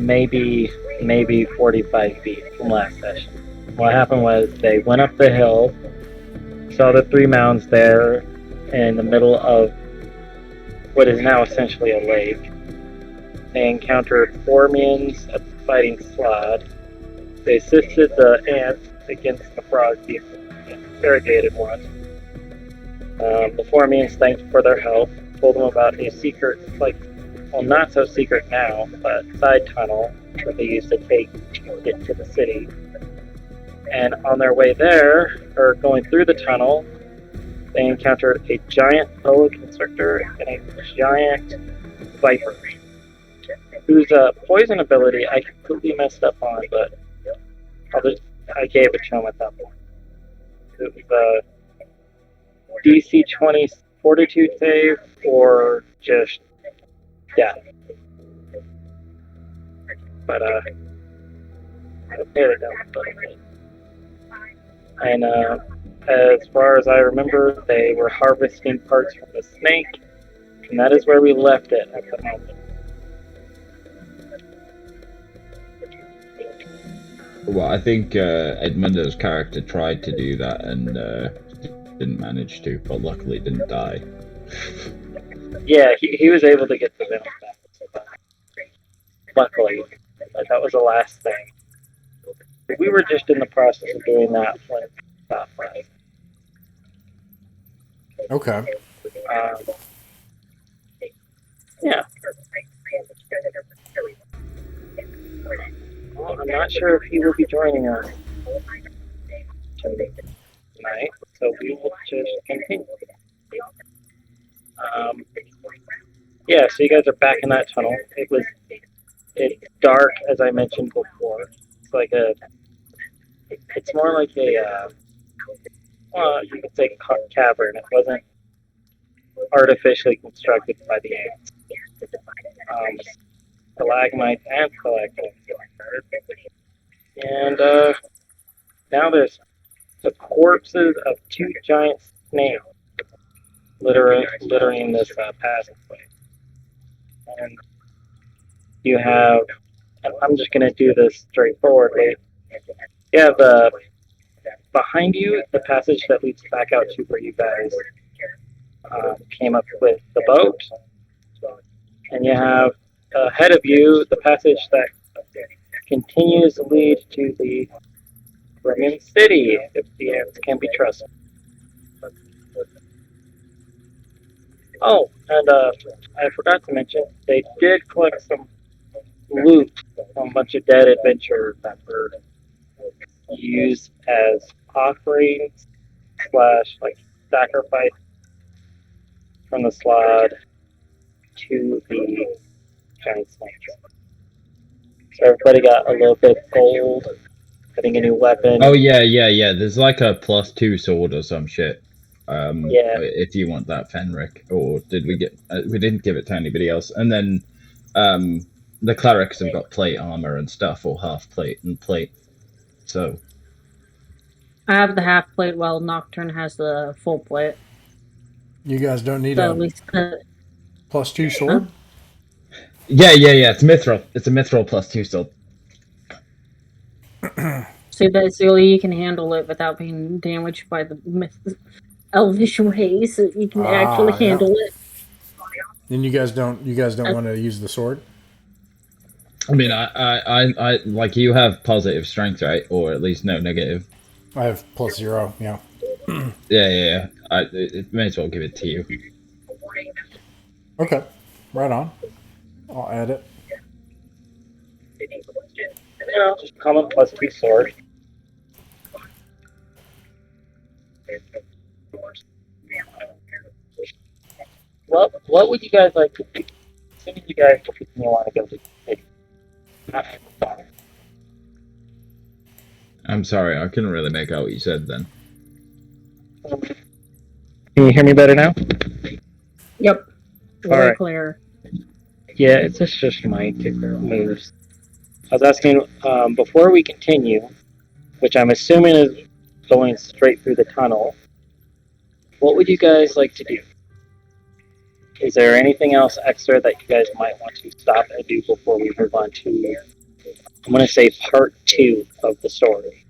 maybe 45 feet from last session. What happened was they went up the hill, saw the three mounds there in the middle of what is now essentially a lake. They encountered Formians fighting Sload. They assisted the ants against the frogs, the interrogated one. The Formians thanked for their help, told them about a secret, not so secret now, but side tunnel that they used to get to the city. And on their way there, or going through the tunnel, they encountered a giant boa constrictor and a giant viper, whose poison ability I completely messed up on, but I gave it to him at that point. It was DC 20 fortitude save or just death. But I paid it down a little bit. And as far as I remember, they were harvesting parts from the snake, and that is where we left it at the moment. Well, I think Edmundo's character tried to do that and didn't manage to, but luckily didn't die. Yeah, he was able to get the venom back. Luckily, but that was the last thing. We were just in the process of doing that when it stopped right. Okay. Yeah. Well, I'm not sure if he will be joining us tonight, so we will just continue. Yeah, so you guys are back in that tunnel. It's dark, as I mentioned before. It's like it's more like a, you could say cavern. It wasn't artificially constructed by the ants. Stalagmites and stalagmites. And now there's the corpses of two giant snails littering this passageway. And you have, I'm just going to do this straightforwardly. You have behind you the passage that leads back out to where you guys came up with the boat. And you have ahead of you the passage that continues to lead to the Roman city, if the ants can be trusted. Oh, and I forgot to mention, they did collect some loot from a bunch of dead adventurers that were used as offerings / sacrifice from the Sload to the giant snakes. So everybody got a little bit of gold, getting a new weapon. Oh yeah. There's like a +2 sword or some shit. Yeah. If you want that, Fenric, or did we get? We didn't give it to anybody else. And then the clerics have got plate armor and stuff, or half plate and plate. So I have the half plate, while Nocturne has the full plate. You guys don't need So a at least, +2 sword? Huh? Yeah. It's mithril. It's a mithril +2 sword. So basically, you can handle it without being damaged by the elvish ways. So you can actually handle it. And you guys don't want to use the sword? I mean, I like, you have positive strength, right? Or at least no negative. I have +0. Yeah. Yeah. I may as well give it to you. Okay. Right on. I'll add it. Just common +3 sword. Well, what would you guys like to do? Assuming you guys want to go to the city. I'm sorry, I couldn't really make out what you said then. Can you hear me better now? Yep. Very clear. Yeah, it's just my ticker moves. I was asking, before we continue, which I'm assuming is going straight through the tunnel, what would you guys like to do? Is there anything else extra that you guys might want to stop and do before we move on to I'm going to say part 2 of the story.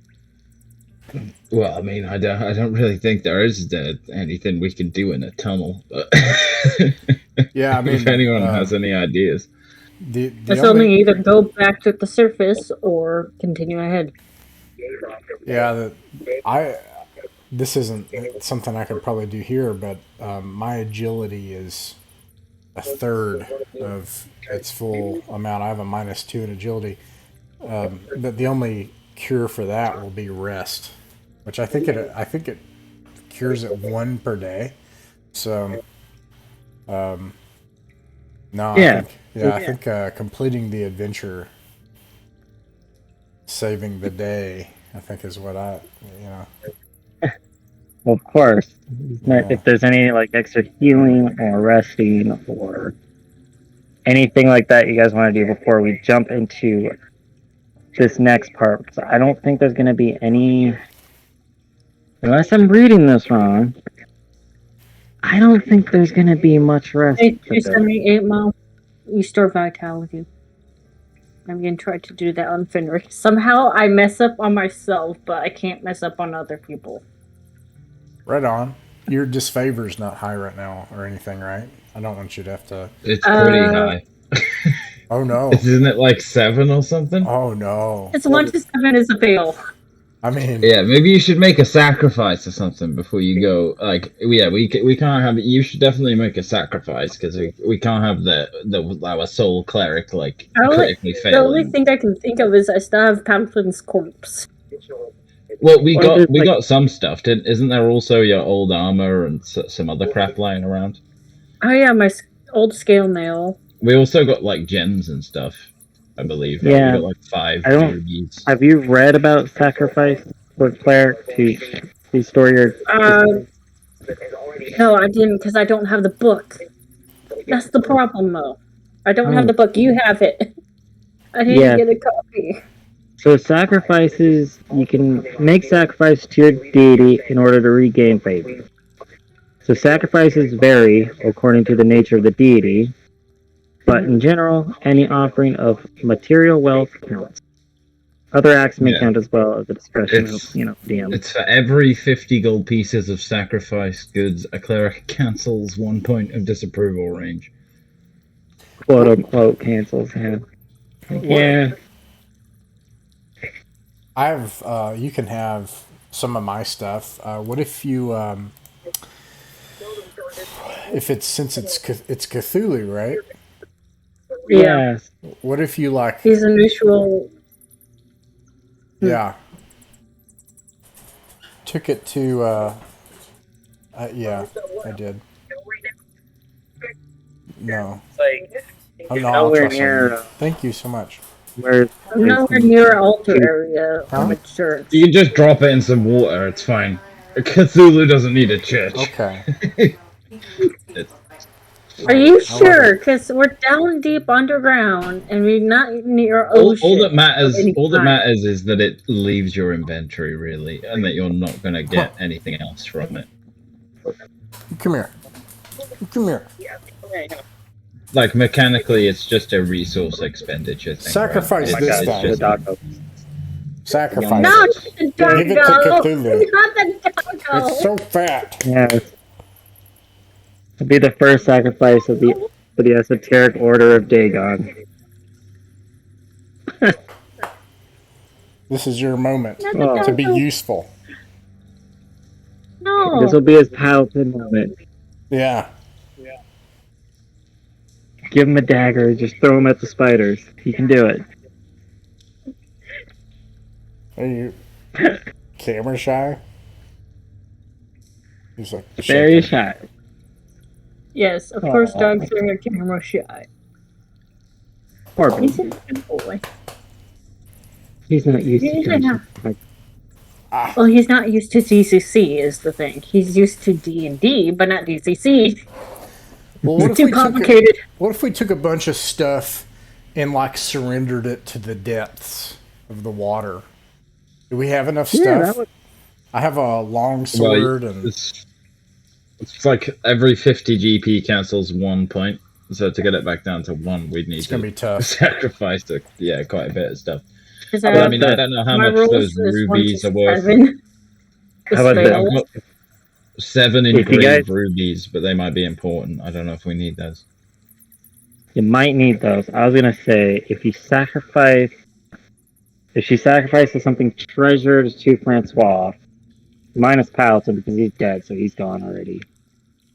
Well, I mean, I don't really think there is anything we can do in a tunnel. But Yeah, I mean, if anyone has any ideas, the It's only either go back to the surface or continue ahead. Yeah, this isn't something I could probably do here, but my agility is a third of its full amount. I have a -2 in agility, but the only cure for that will be rest, which I think it cures it 1 per day. So, no, Yeah. I think completing the adventure, saving the day, I think is what Well, of course. Yeah. If there's any like extra healing or resting or anything like that you guys want to do before we jump into this next part, because I don't think there's going to be any, unless I'm reading this wrong, I don't think there's going to be much rest. 8 mile restore vitality. I'm going to try to do that on Fenrir. Somehow I mess up on myself, but I can't mess up on other people. Right on. Your disfavor's not high right now or anything, right? I don't want you to have to. it's pretty high. Oh no! Isn't it like 7 or something? Oh no! It's 1 to 7 is a fail. I mean, Yeah, maybe you should make a sacrifice or something before you go. Like, yeah, we can't have. You should definitely make a sacrifice because we can't have our soul cleric like critically The failing. only thing I can think of is I still have Pamplin's corpse. Well, we got some stuff. Isn't there also your old armor and some other crap lying around? Oh yeah, my old scale nail. We also got like gems and stuff, I believe. Right? Yeah. We got like 5 I don't- rubies. Have you read about sacrifice for cleric to restore your? No, I didn't because I don't have the book. That's the problem, though. I don't have the book. You have it. I didn't get a copy. So sacrifices, you can make sacrifice to your deity in order to regain favor. So sacrifices vary according to the nature of the deity, but in general, any offering of material wealth counts. Other acts may count as well at the discretion of, DM. It's for every 50 gold pieces of sacrifice goods, a cleric cancels 1 point of disapproval range. Quote unquote cancels him. Yeah. I have. You can have some of my stuff. What if you? Since it's Cthulhu, right? Yeah. What if you like? He's a neutral. Yeah. Took it to. Yeah, I did. No. I'm not nowhere near. Thank you so much. Where I'm nowhere near altar area. I'm a church. You can just drop it in some water, it's fine. Cthulhu doesn't need a church. Okay. Are you sure? Because we're down deep underground and we're not near ocean. All that matters is that it leaves your inventory, really, and that you're not going to get anything else from it. Come here. Like, mechanically, it's just a resource expenditure thing. Sacrifice right? this It's guy. just- Sacrifice. No, it. the Give it to doggo! Cthulhu. Not the doggo! It's so fat. Yes. It'll be the first sacrifice for the esoteric order of Dagon. This is your moment Not the to be doggo. useful. No. This will be his Paladin moment. Yeah. Give him a dagger, just throw him at the spiders. He can do it. Are you camera shy? He's like Very shaking. shy. Yes, of course, dogs are camera shy. Poor He's baby. a good boy. He's not used to Yeah. dungeons. Well, he's not used to DCC, is the thing. He's used to D&D, but not DCC. Well, what if Too we complicated. What if we took a bunch of stuff and like surrendered it to the depths of the water? Do we have enough Yeah, stuff? that would. I have a long sword Well, and it's like every 50 GP cancels 1 point. So to get it back down to 1, we'd need it's gonna be to tough. sacrifice quite a bit of stuff. Because How But I about mean, this? I don't know how my much rules those is 1 rubies to are worth. 7. How about Yeah, this? I've got 7 If you engraved guys- rubies, but they might be important. I don't know if we need those. You might need those. I was gonna say if she sacrifices something treasured to Francois, minus Paladin because he's dead, so he's gone already.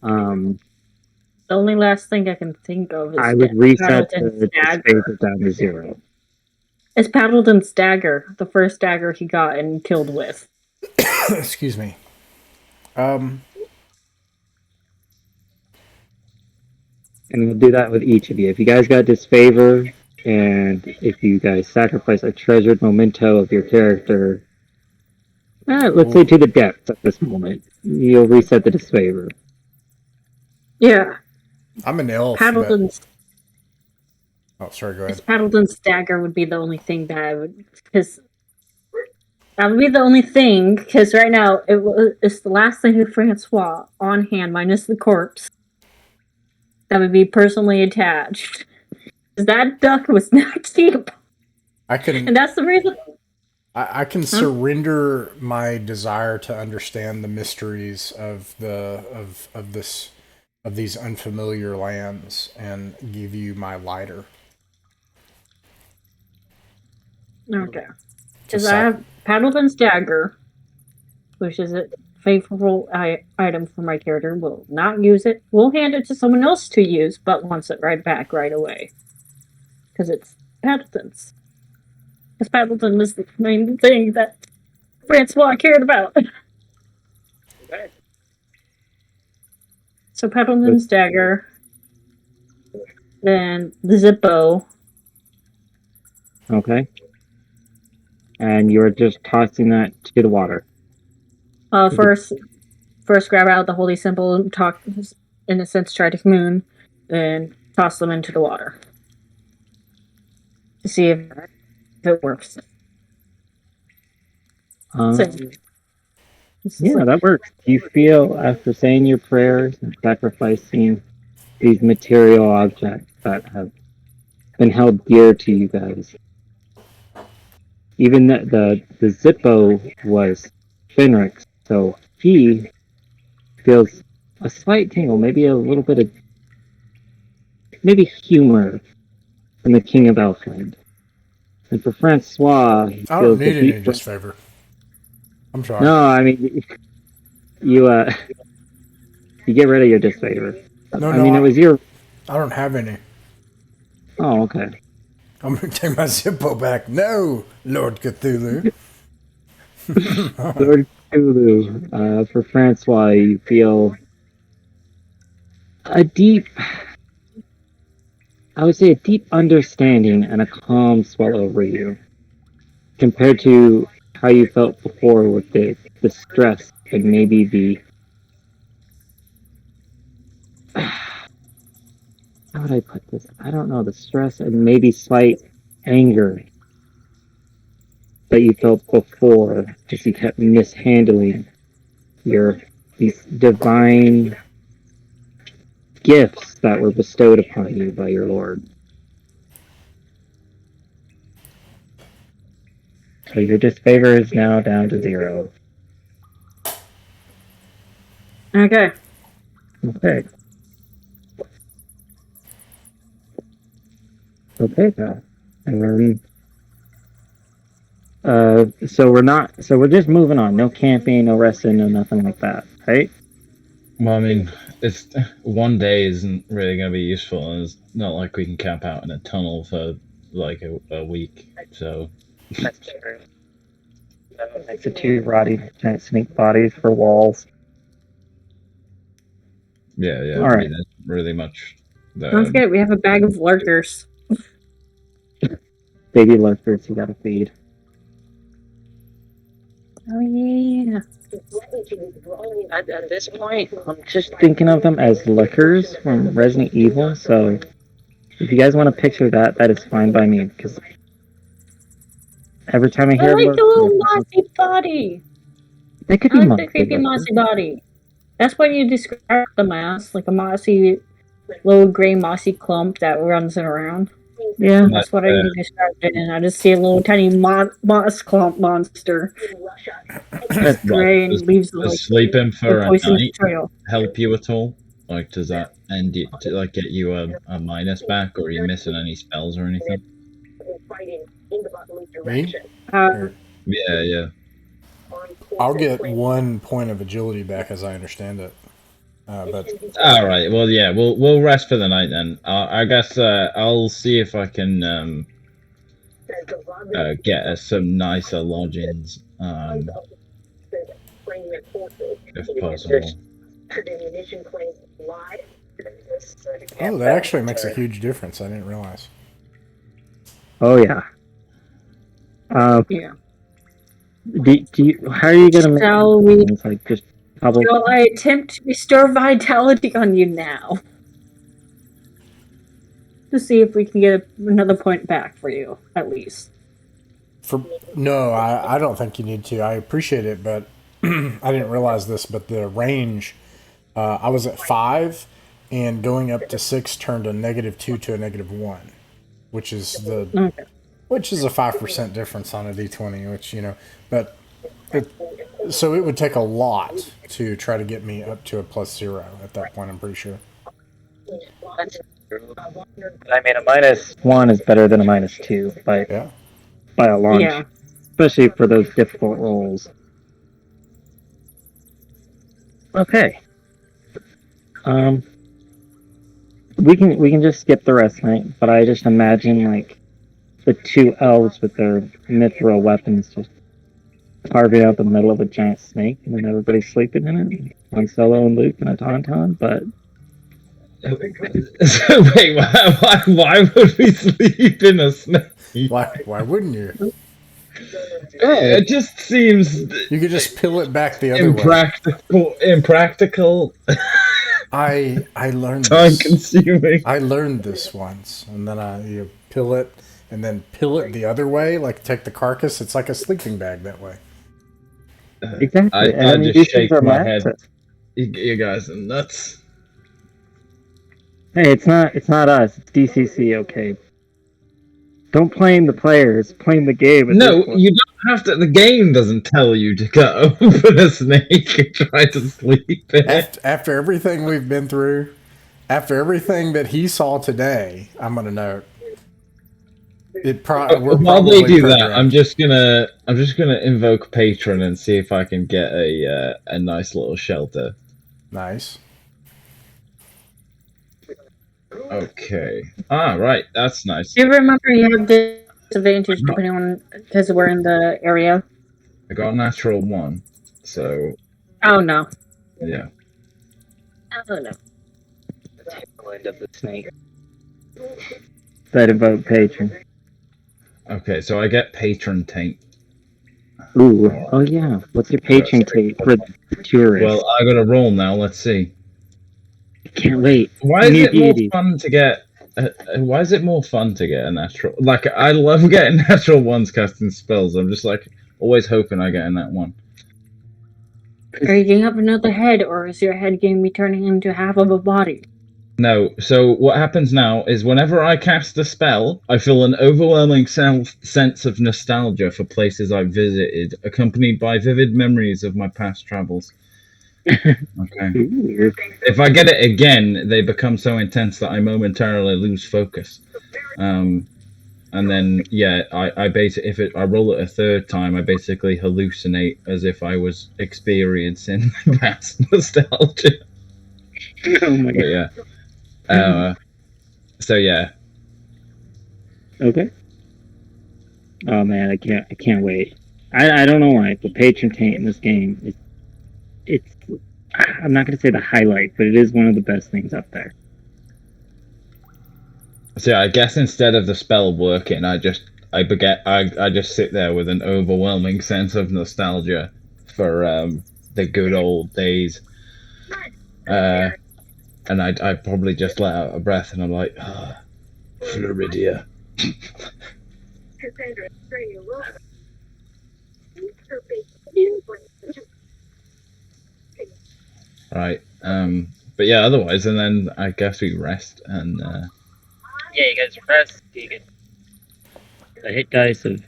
The only last thing I can think of is I would reset Paddleton's the dagger. disfavor down to 0. It's Paddleton's dagger, the first dagger he got and killed with. Excuse me. And we'll do that with each of you. If you guys got disfavor, and if you guys sacrifice a treasured memento of your character, let's say to the depths at this moment, you'll reset the disfavor. Yeah. I'm an elf. But... Paddleton's Oh, sorry. Go ahead. Paddleton's dagger would be the only thing that I would, because that would be the only thing. Because right now it's the last thing of Francois on hand, minus the corpse. That would be personally attached. Because that duck was not cheap, I can. and that's the reason. I can surrender my desire to understand the mysteries of these unfamiliar lands and give you my lighter. Okay. Because I have Paddleton's dagger, which is a favorable item for my character. Will not use it. We'll hand it to someone else to use, but wants it right back right away. Because it's Paddleton's. Because Paddleton was the main thing that Francois cared about. So Paddleton's dagger. Then the Zippo. Okay. And you're just tossing that to the water. First grab out the holy symbol and talk, in a sense, try to commune, then toss them into the water to see if it works. Yeah, that works. Do you feel, after saying your prayers and sacrificing these material objects that have been held dear to you guys, even the Zippo was Fenric's, so he feels a slight tingle, maybe a little bit of humor from the King of Elfland. And for Francois, he I feels don't need the any deep- disfavor. I'm sorry. No, I mean, you get rid of your disfavor. It was your. I don't have any. Oh, okay. I'm going to take my Zippo back. No, Lord Cthulhu. Lord Cthulhu, for Francois, you feel a deep understanding and a calm swell over you, compared to how you felt before with the stress and maybe the how would I put this? I don't know, the stress and maybe slight anger that you felt before, because you kept mishandling these divine gifts that were bestowed upon you by your Lord. So your disfavor is now down to 0. Okay. Okay. Okay, pal. So we're just moving on. No camping, no resting, no nothing like that, right? Well, I mean, it's one day isn't really going to be useful, and it's not like we can camp out in a tunnel for like a week. So That's true. Next to 2 rotting giant snake bodies for walls. yeah. All I right. mean, that's really much. Don't forget, we have a bag of lurkers. Baby lurkers you gotta feed. Oh, yeah. At this point, I'm just thinking of them as lickers from Resident Evil, so if you guys want to picture that, that is fine by me, because every time I I hear like the little lurker, mossy body. they could I be like monkey the creepy lurkers. mossy body. That's what you describe them as, like a mossy, little gray mossy clump that runs around. Yeah, that's what I described it in. I just see a little tiny moss clump monster. It's gray and leaves does sleeping for a poisonous night trail. help you at all? Like, does that end it to like get you a minus back, or are you missing any spells or anything? Me? Yeah. I'll get 1 point of agility back, as I understand it. But all right. Well, yeah, we'll rest for the night then. I guess I'll see if I can get us some nicer lodgings, if possible. oh, that actually makes a huge difference. I didn't realize. Oh yeah. Yeah. How are you gonna make Shall we? like just public? Shall I attempt to restore vitality on you now? To see if we can get another point back for you, at least. No, I don't think you need to. I appreciate it, but I didn't realize this. But the range, I was at 5, and going up to 6 turned a -2 to a -1, which is a 5% difference on a D20. Which but so it would take a lot to try to get me up to a +0 at that point. I'm pretty sure. I mean, a -1 is better than a -2 by a long shot, especially for those difficult rolls. Okay. We can just skip the rest night, but I just imagine like the 2 elves with their mithril weapons just carving out the middle of a giant snake, and then everybody sleeping in it. One Solo and Luke and a Tauntaun, but. So wait, why would we sleep in a snake? Why wouldn't you? It just seems you could just peel it back the other way. Impractical. I learned time consuming. I learned this once, and then you peel it and then peel it the other way, like take the carcass. It's like a sleeping bag that way. Exactly. I just shake my head. You guys are nuts. Hey, it's not us. It's DCC, okay? Don't blame the players. Blame the game. No, you don't have to. The game doesn't tell you to go put a snake and try to sleep in it. After everything we've been through, after everything that he saw today, I'm gonna note. While they do that, I'm just gonna invoke Patron and see if I can get a nice little shelter. Nice. Okay. Right. That's nice. Do you remember you have disadvantage depending on because we're in the area? I got a natural 1, so. Oh no. Yeah. Oh no. Tail end of the snake. That invoke Patron. Okay, so I get Patron Taint. Ooh. Oh yeah. What's your Patron Taint for the tourists? Well, I got a roll now. Let's see. Can't wait. Why is it more fun to get? Why is it more fun to get a natural? Like, I love getting natural 1s casting spells. I'm just like always hoping I get in that one. Are you getting up another head, or is your head going to be turning into half of a body? No. So what happens now is whenever I cast a spell, I feel an overwhelming sense of nostalgia for places I've visited, accompanied by vivid memories of my past travels. Okay. If I get it again, they become so intense that I momentarily lose focus. And then I basically I roll it a 3rd time, I basically hallucinate as if I was experiencing past nostalgia. Oh my god. But yeah. So yeah. Okay. Oh man, I can't wait. I don't know why, but Patron Taint in this game it's I'm not going to say the highlight, but it is one of the best things up there. So I guess instead of the spell working, I just sit there with an overwhelming sense of nostalgia for the good old days. And I probably just let out a breath, and I'm like, Floridia. Right. But yeah, otherwise, and then I guess we rest and. Yeah, you guys rest. You can a hit dice of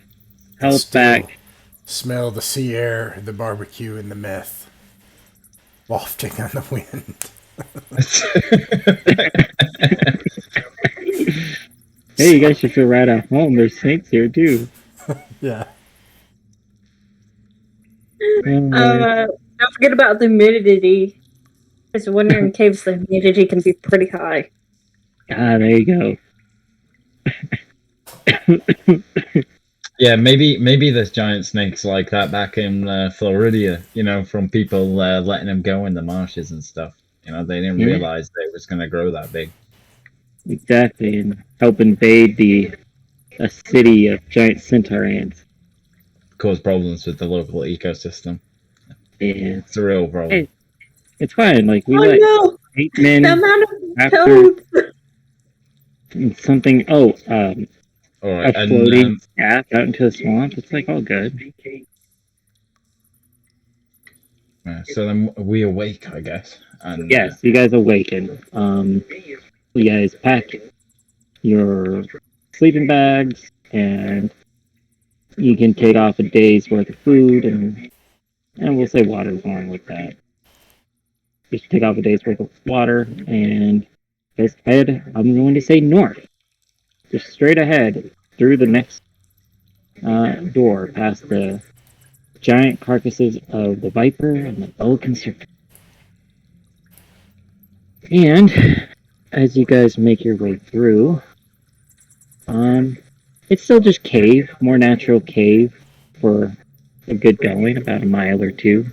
health Still back. smell the sea air, the barbecue, and the meth wafting on the wind. Hey, you guys should feel right at home. There's snakes here too. Yeah. Don't forget about the humidity. Because winter in caves, the humidity can be pretty high. Ah, there you go. Yeah, maybe there's giant snakes like that back in Florida, from people letting them go in the marshes and stuff. They didn't realize they was going to grow that big. Exactly, and help invade a city of giant centaur ants. Cause problems with the local ecosystem. Yeah. It's a real problem. Hey, it's fine. Like, we Oh no! 8 men The amount of after toads! something. All right, A floating staff out into the swamp. It's like all good. So then we awake, I guess. And Yes, you guys awaken. You guys pack your sleeping bags, and you can take off a day's worth of food, and we'll say water along with that. Just take off a day's worth of water, and just head, I'm going to say north. Just straight ahead through the next door, past the giant carcasses of the viper and the boa constrictor. And as you guys make your way through, it's still just cave, more natural cave for a good going, about a mile or two.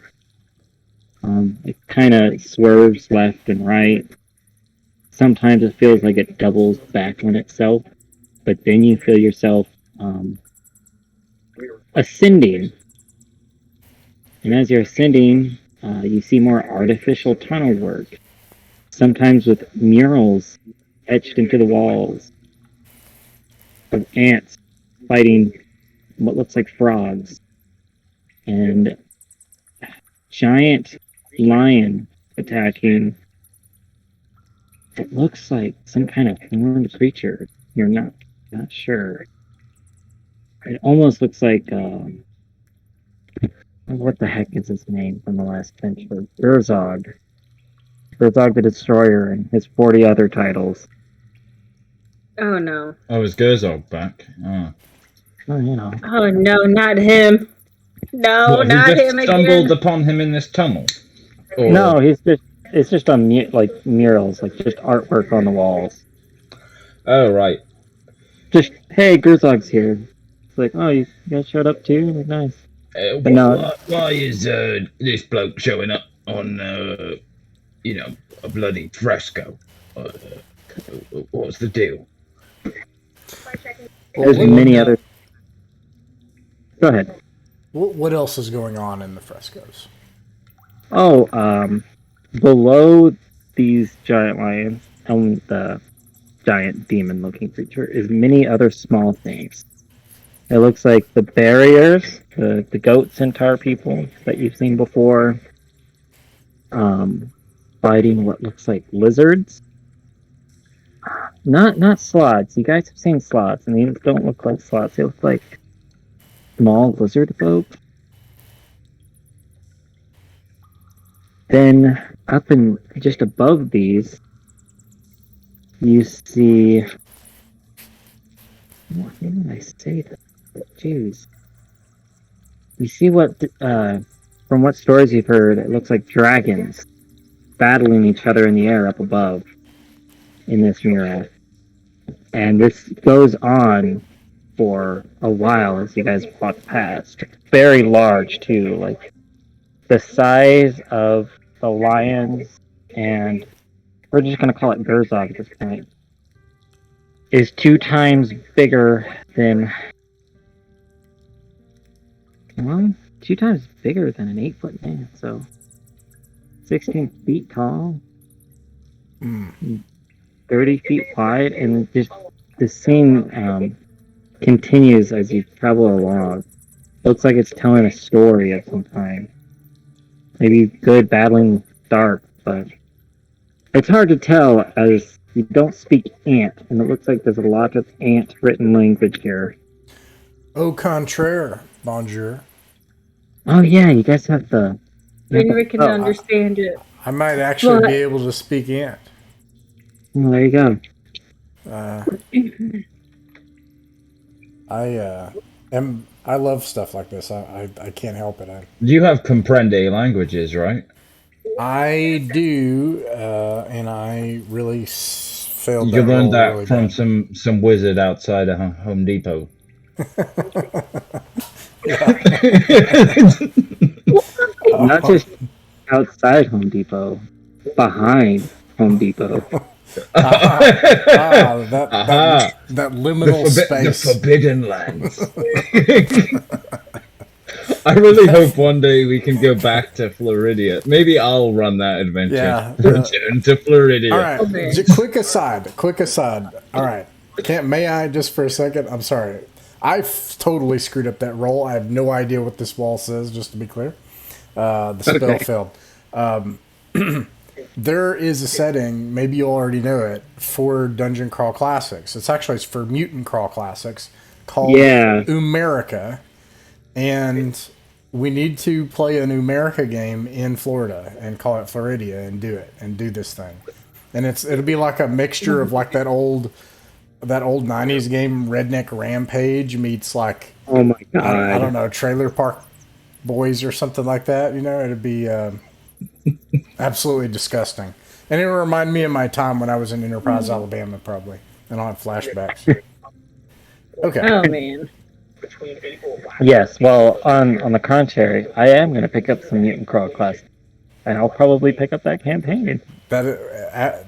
It kind of swerves left and right. Sometimes it feels like it doubles back on itself, but then you feel yourself ascending. And as you're ascending, you see more artificial tunnel work, sometimes with murals etched into the walls of ants fighting what looks like frogs, and giant lion attacking it looks like some kind of horned creature. You're not sure. It almost looks like what the heck is his name from the last adventure? Urzog the Destroyer, and his 40 other titles. Oh no. Oh, is Gerzog back? Oh. Oh, Oh no, not him. No, What, not we just him stumbled again. upon him in this tunnel? Or... No, it's just on murals, like just artwork on the walls. Oh, right. Just, hey, Gerzog's here. It's like, oh, you guys showed up too? Like, nice. But no. Why is this bloke showing up on, a bloody fresco? What's the deal? There's many other... Go ahead. What else is going on in the frescoes? Oh, below these giant lions and the giant demon-looking creature is many other small things. It looks like the barriers, the goat centaur people that you've seen before, fighting what looks like lizards. Not sloths. You guys have seen sloths, and these don't look like sloths. They look like small lizard folk. Then up and just above these, you see. What did I say that? Jeez. You see what? From what stories you've heard, it looks like dragons battling each other in the air up above in this mural, and this goes on for a while as you guys walk past. It's very large too, like the size of the lions, and we're just going to call it Gerzog at this point, is 2 times bigger than, well, 2 times bigger than an 8-foot man, so 16 feet tall, 30 feet wide, and just the scene continues as you travel along. Looks like it's telling a story of some kind. Maybe good battling dark, but it's hard to tell as you don't speak ant, and it looks like there's a lot of ant written language here. Au contraire, bonjour. Oh yeah, you guys have the. Henry can understand it. I might actually But- be able to speak Ant. Well, there you go. I love stuff like this. I can't help it. You have comprende languages, right? I do, and I really failed. You learned that really from bad. some wizard outside of Home Depot. Not just outside Home Depot, behind Home Depot. That liminal space. The Forbidden Lands. I really hope one day we can go back to Floridia. Maybe I'll run that adventure. Yeah. Return to Floridia. All right. Quick aside. All right. May I just for a second? I'm sorry. I totally screwed up that roll. I have no idea what this wall says, just to be clear. The spell failed. There is a setting, maybe you already know it, for Dungeon Crawl Classics. It's for Mutant Crawl Classics called Umerica. And we need to play a Numerica game in Florida and call it Floridia and do this thing. And it'll be like a mixture of like that old 90s game Redneck Rampage meets like, oh my god, I don't know, Trailer Park Boys or something like that. You know, it'd be absolutely disgusting. And it'll remind me of my time when I was in Enterprise, Alabama, probably. And I'll have flashbacks. Okay. Oh man. Yes, well, on the contrary, I am going to pick up some Mutant Crawl Classics, and I'll probably pick up that campaign. Yeah,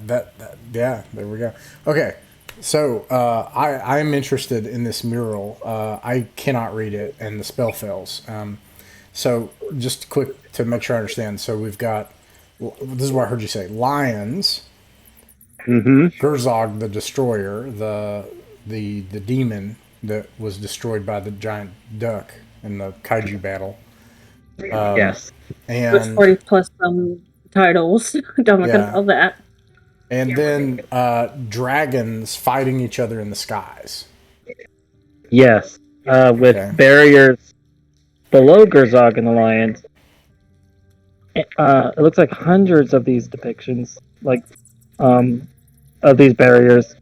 there we go. Okay, so I'm interested in this mural. I cannot read it, and the spell fails. So just quick to make sure I understand. So we've got, this is what I heard you say, lions, Gerzog the Destroyer, the demon that was destroyed by the giant duck in the kaiju battle. Yes. And 40 plus some titles. Don't look at all that. And then dragons fighting each other in the skies. Yes. With barriers below Gerzog and the lions. It looks like hundreds of these depictions, of these barriers,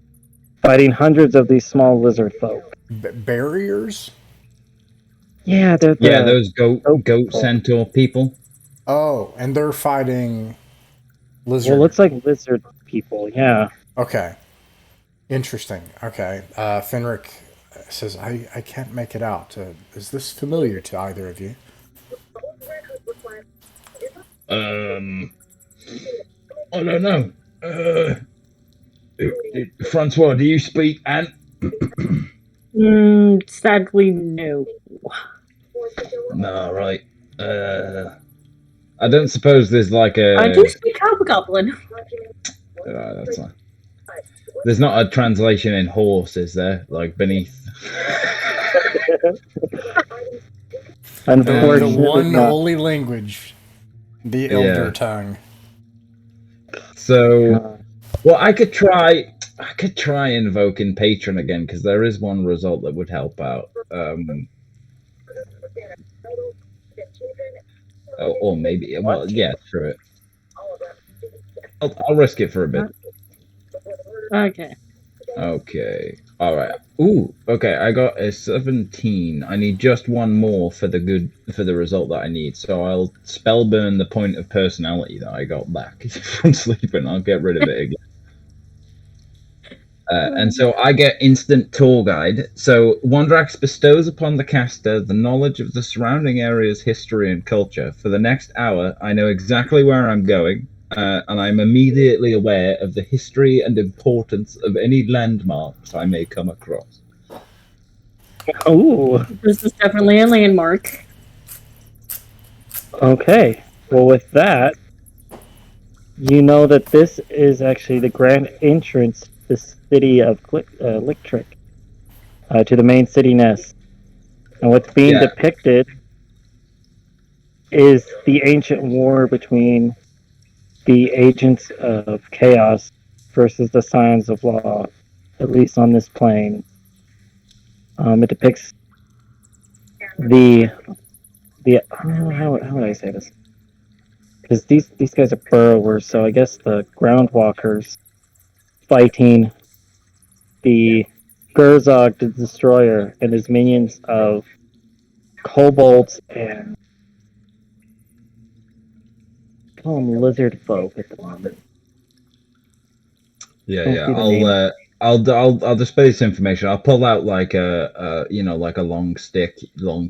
fighting hundreds of these small lizard folk. Barriers? Yeah, they're those goat centaur people. Oh, and they're fighting lizard. Well, it looks like lizard people. Yeah. Okay. Interesting. Okay. Fenric says, I can't make it out. Is this familiar to either of you? I don't know. Francois, do you speak Ant? Sadly, no. No, right. I don't suppose there's like a... I do speak Hobgoblin. That's fine. There's not a translation in horse, is there? Like beneath? The one holy language. The Elder Tongue. So, well, I could try invoking Patron again, because there is one result that would help out. Or maybe, well, yeah, screw it. I'll risk it for a bit. Okay. All right. Ooh. Okay. I got a 17. I need just one more for the result that I need. So I'll spell burn the point of personality that I got back from sleeping. I'll get rid of it again. And so I get instant tour guide. So Wandrax bestows upon the caster the knowledge of the surrounding area's history and culture. For the next hour, I know exactly where I'm going, and I'm immediately aware of the history and importance of any landmarks I may come across. Oh, this is definitely a landmark. Okay. Well, with that, you know that this is actually the grand entrance to the city of Lictric, to the main city nest. And what's being depicted is the ancient war between the agents of chaos versus the scions of law, at least on this plane. It depicts how would I say this? Because these guys are burrowers, so I guess the groundwalkers fighting the Gerzog the Destroyer and his minions of kobolds and call them lizard folk at the moment. Yeah. I'll display this information. I'll pull out like a long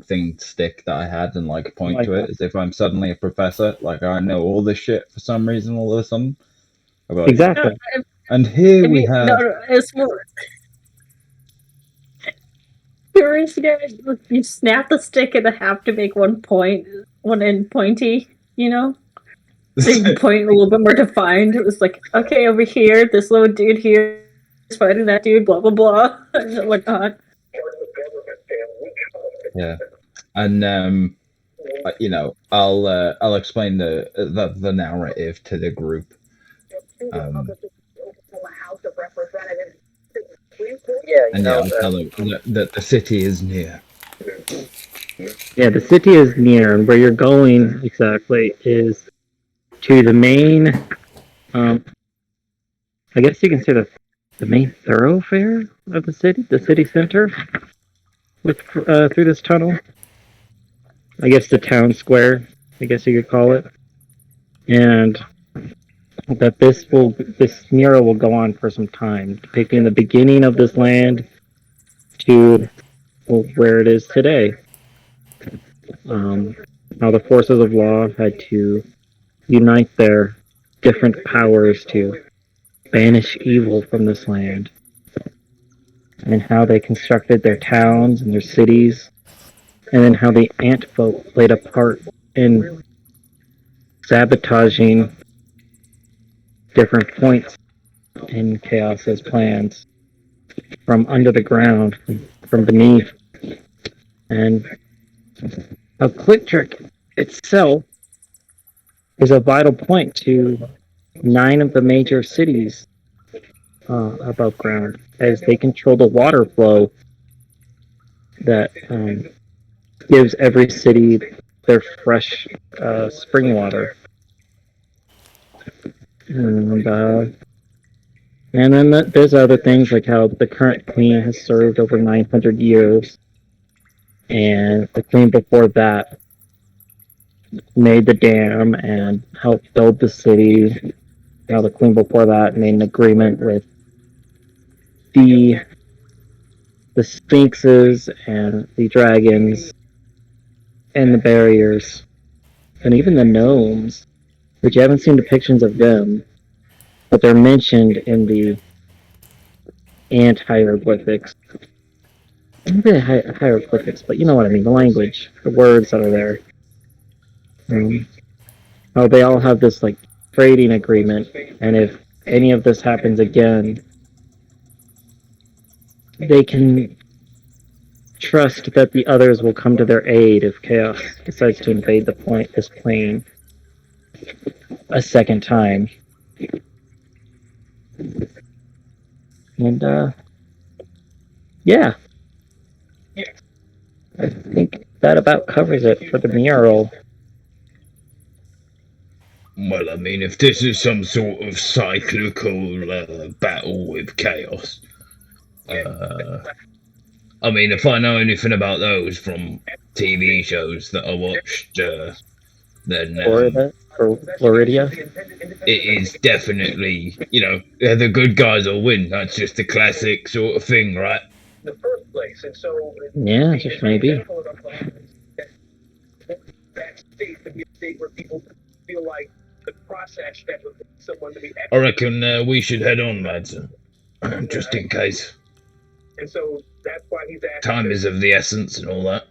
thing stick that I had and like point to it as if I'm suddenly a professor. Like I know all this shit for some reason all of a sudden. Like, exactly. And here we have. No, it's more. Curious, guys. You snap the stick in half to make one end pointy. You know. So you can point a little bit more defined. It was like, okay, over here, this little dude here is fighting that dude, blah, blah, blah, and whatnot. Yeah. And, I'll explain the narrative to the group. I'll tell them that the city is near. Yeah, the city is near, and where you're going exactly is to the main, I guess you can say the main thoroughfare of the city center, through this tunnel. I guess the town square, I guess you could call it, and that this mural will go on for some time, depicting the beginning of this land to where it is today. How the forces of law had to unite their different powers to banish evil from this land, and how they constructed their towns and their cities, and then how the ant folk played a part in sabotaging different points in Chaos's plans from under the ground, from beneath, and how Click Trick itself is a vital point to 9 of the major cities above ground, as they control the water flow that gives every city their fresh spring water. And then there's other things like how the current queen has served over 900 years, and the queen before that made the dam and helped build the city. Now the queen before that made an agreement with the sphinxes and the dragons and the barriers and even the gnomes, which you haven't seen depictions of them, but they're mentioned in the ant hieroglyphics. Not really hieroglyphics, but you know what I mean, the language, the words that are there. How they all have this like trading agreement, and if any of this happens again, they can trust that the others will come to their aid if Chaos decides to invade this plane a second time. And yeah, I think that about covers it for the mural. Well, I mean, if this is some sort of cyclical battle with Chaos, I mean, if I know anything about those from TV shows that I watched, then Floridia? It is definitely, the good guys will win. That's just the classic sort of thing, right? Yeah, just maybe. I reckon we should head on, lads, just in case. And so that's why he's asked. Time is of the essence and all that.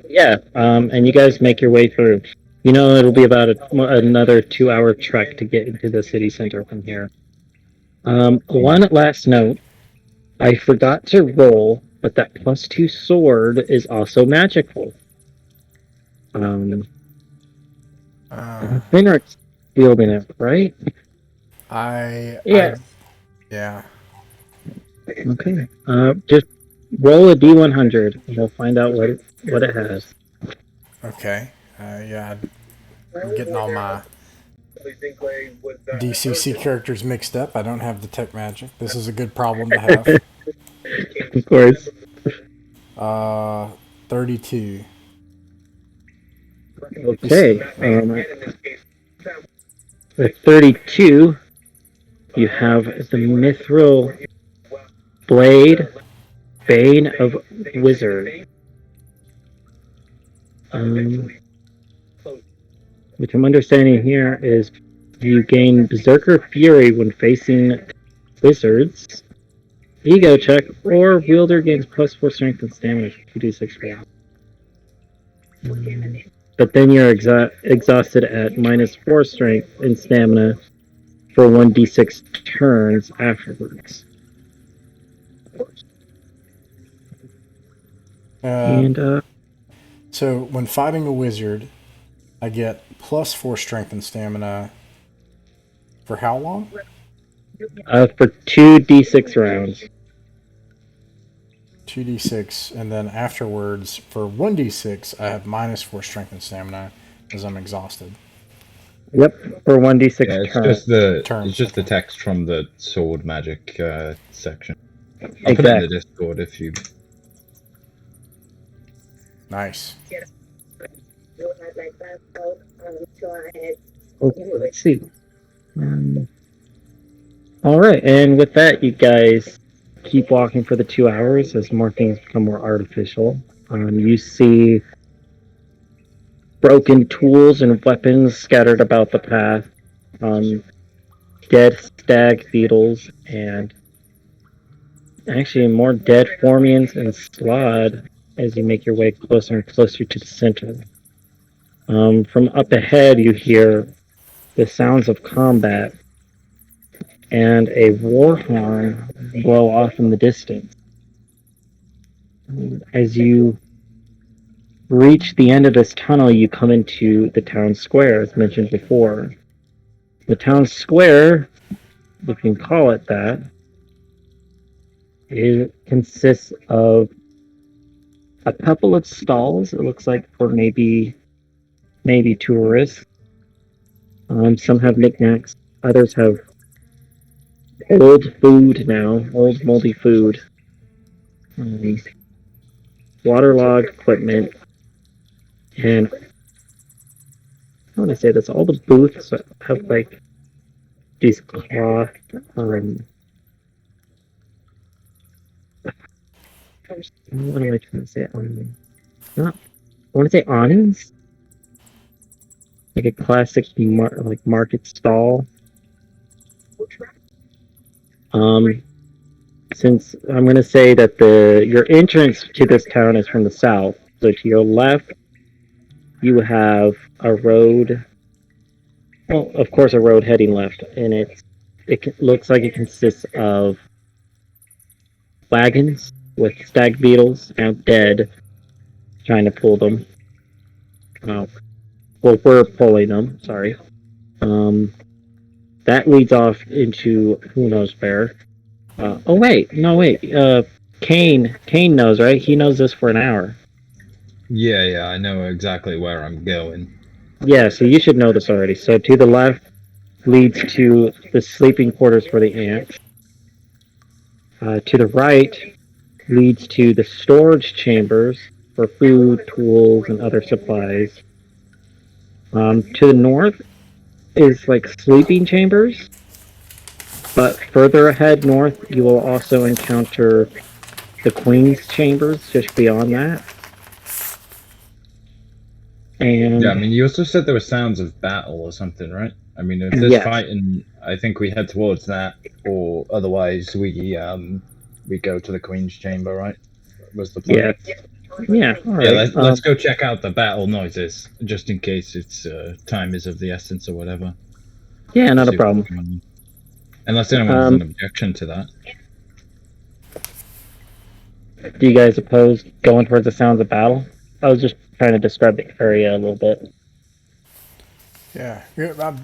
Yeah, and you guys make your way through. It'll be about another 2-hour trek to get into the city center from here. One last note. I forgot to roll, but that +2 sword is also magical. Finrick's wielding it, right? Yeah. Okay. Just roll a D100, and we'll find out what it has. Okay. Yeah, I'm getting all my DCC characters mixed up. I don't have Detect Magic. This is a good problem to have. Of course. 32. Okay. With 32, you have the Mithril Blade, Bane of Wizard. Which I'm understanding here is you gain Berserker Fury when facing wizards. Ego check, or wielder gains +4 strength and stamina for 2d6 rounds. But then you're exhausted at -4 strength and stamina for 1d6 turns afterwards. So when fighting a wizard, I get +4 strength and stamina for how long? For 2d6 rounds. 2d6, and then afterwards for 1d6, I have -4 strength and stamina as I'm exhausted. Yep, for 1d6 turns. It's just the text from the sword magic section. I'll put it in the Discord if you. Nice. Okay, let's see. All right, and with that, you guys keep walking for the 2 hours as more things become more artificial. You see broken tools and weapons scattered about the path, dead stag beetles, and actually more dead Formians and Sload as you make your way closer and closer to the center. From up ahead, you hear the sounds of combat and a war horn blow off in the distance. As you reach the end of this tunnel, you come into the town square, as mentioned before. The town square, if you can call it that, it consists of a couple of stalls, it looks like, for maybe tourists. Some have knickknacks, others have old food now, old moldy food. Waterlogged equipment. And I want to say this, all the booths have like these cloth what am I trying to say? I want to say awnings? Like a classic market stall. Since I'm going to say that your entrance to this town is from the south, so to your left, you have a road. Well, of course, a road heading left, and it looks like it consists of wagons with stag beetles now dead, trying to pull them. Well, we're pulling them. Sorry. That leads off into who knows where. Kane knows, right? He knows this for an hour. Yeah, I know exactly where I'm going. Yeah, so you should know this already. So to the left leads to the sleeping quarters for the ants. To the right leads to the storage chambers for food, tools, and other supplies. To the north is like sleeping chambers. But further ahead north, you will also encounter the Queen's Chambers just beyond that. And yeah, I mean, you also said there were sounds of battle or something, right? I mean, if there's fighting, I think we head towards that, or otherwise we go to the Queen's Chamber, right? Was the plan? Yeah. All right. Yeah, let's go check out the battle noises, just in case it's time is of the essence or whatever. Yeah, not a problem. Unless anyone has an objection to that. Do you guys oppose going towards the sounds of battle? I was just trying to describe the area a little bit. Yeah,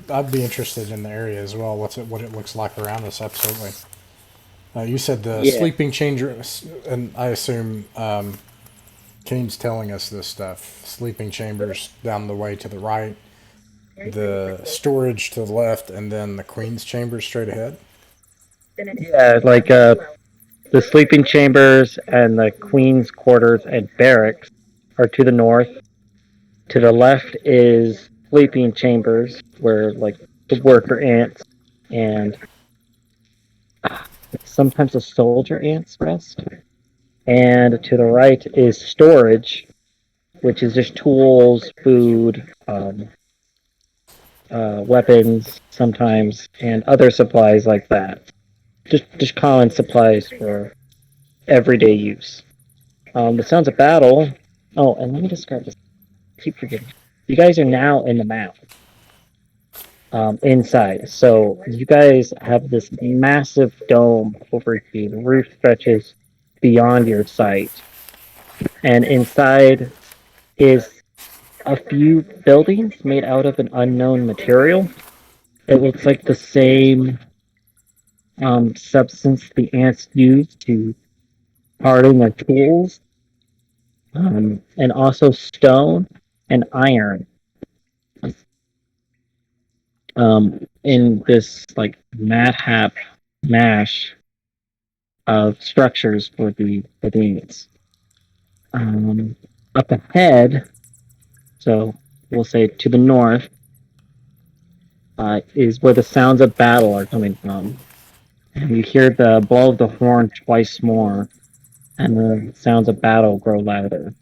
I'd be interested in the area as well. What it looks like around us, absolutely. You said the Yeah. sleeping chambers, and I assume Kane's telling us this stuff. Sleeping chambers down the way to the right, the storage to the left, and then the queen's chamber straight ahead. Yeah, like the sleeping chambers and the queen's quarters and barracks are to the north. To the left is sleeping chambers where like the worker ants and sometimes the soldier ants rest. And to the right is storage, which is just tools, food, weapons sometimes, and other supplies like that. Just common supplies for everyday use. The sounds of battle. Oh, and let me describe this. I keep forgetting. You guys are now in the mount. Inside. So you guys have this massive dome over you. The roof stretches beyond your sight. And inside is a few buildings made out of an unknown material. It looks like the same substance the ants use to harden their tools. And also stone and iron. In this like madhap mash of structures for the ants. Up ahead, so we'll say to the north, is where the sounds of battle are coming from. And you hear the blow of the horn twice more, and the sounds of battle grow louder.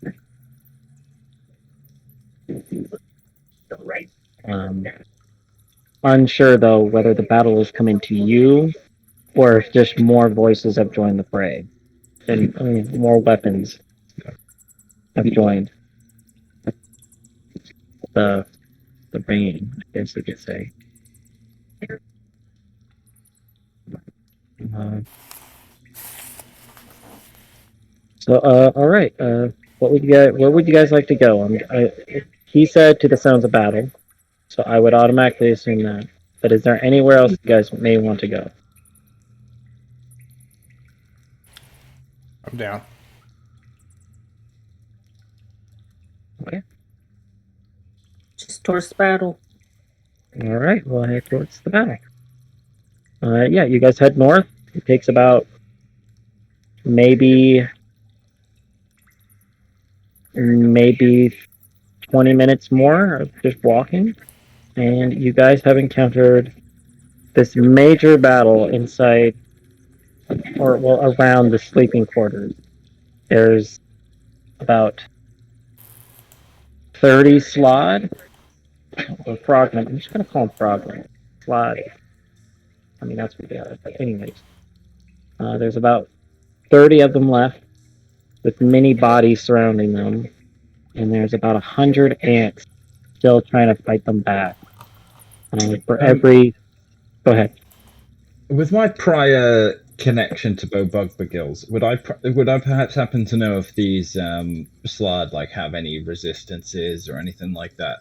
Unsure though whether the battle is coming to you, or if just more voices have joined the fray, and more weapons have joined the rain, I guess you could say. All right. Where would you guys like to go? He said to the sounds of battle, so I would automatically assume that. But is there anywhere else you guys may want to go? I'm down. Okay. Just towards the battle. All right. We'll head towards the battle. Yeah, you guys head north. It takes about maybe 20 minutes more of just walking, and you guys have encountered this major battle inside, or well, around the sleeping quarters. There's about 30 Sload, or frogmen. I'm just going to call them frogmen. Slood. I mean, that's what they are. But anyways, there's about 30 of them left, with many bodies surrounding them. And there's about 100 ants still trying to fight them back. For every... Go ahead. With my prior connection to Bogbuggills, would I perhaps happen to know if these Slood like have any resistances or anything like that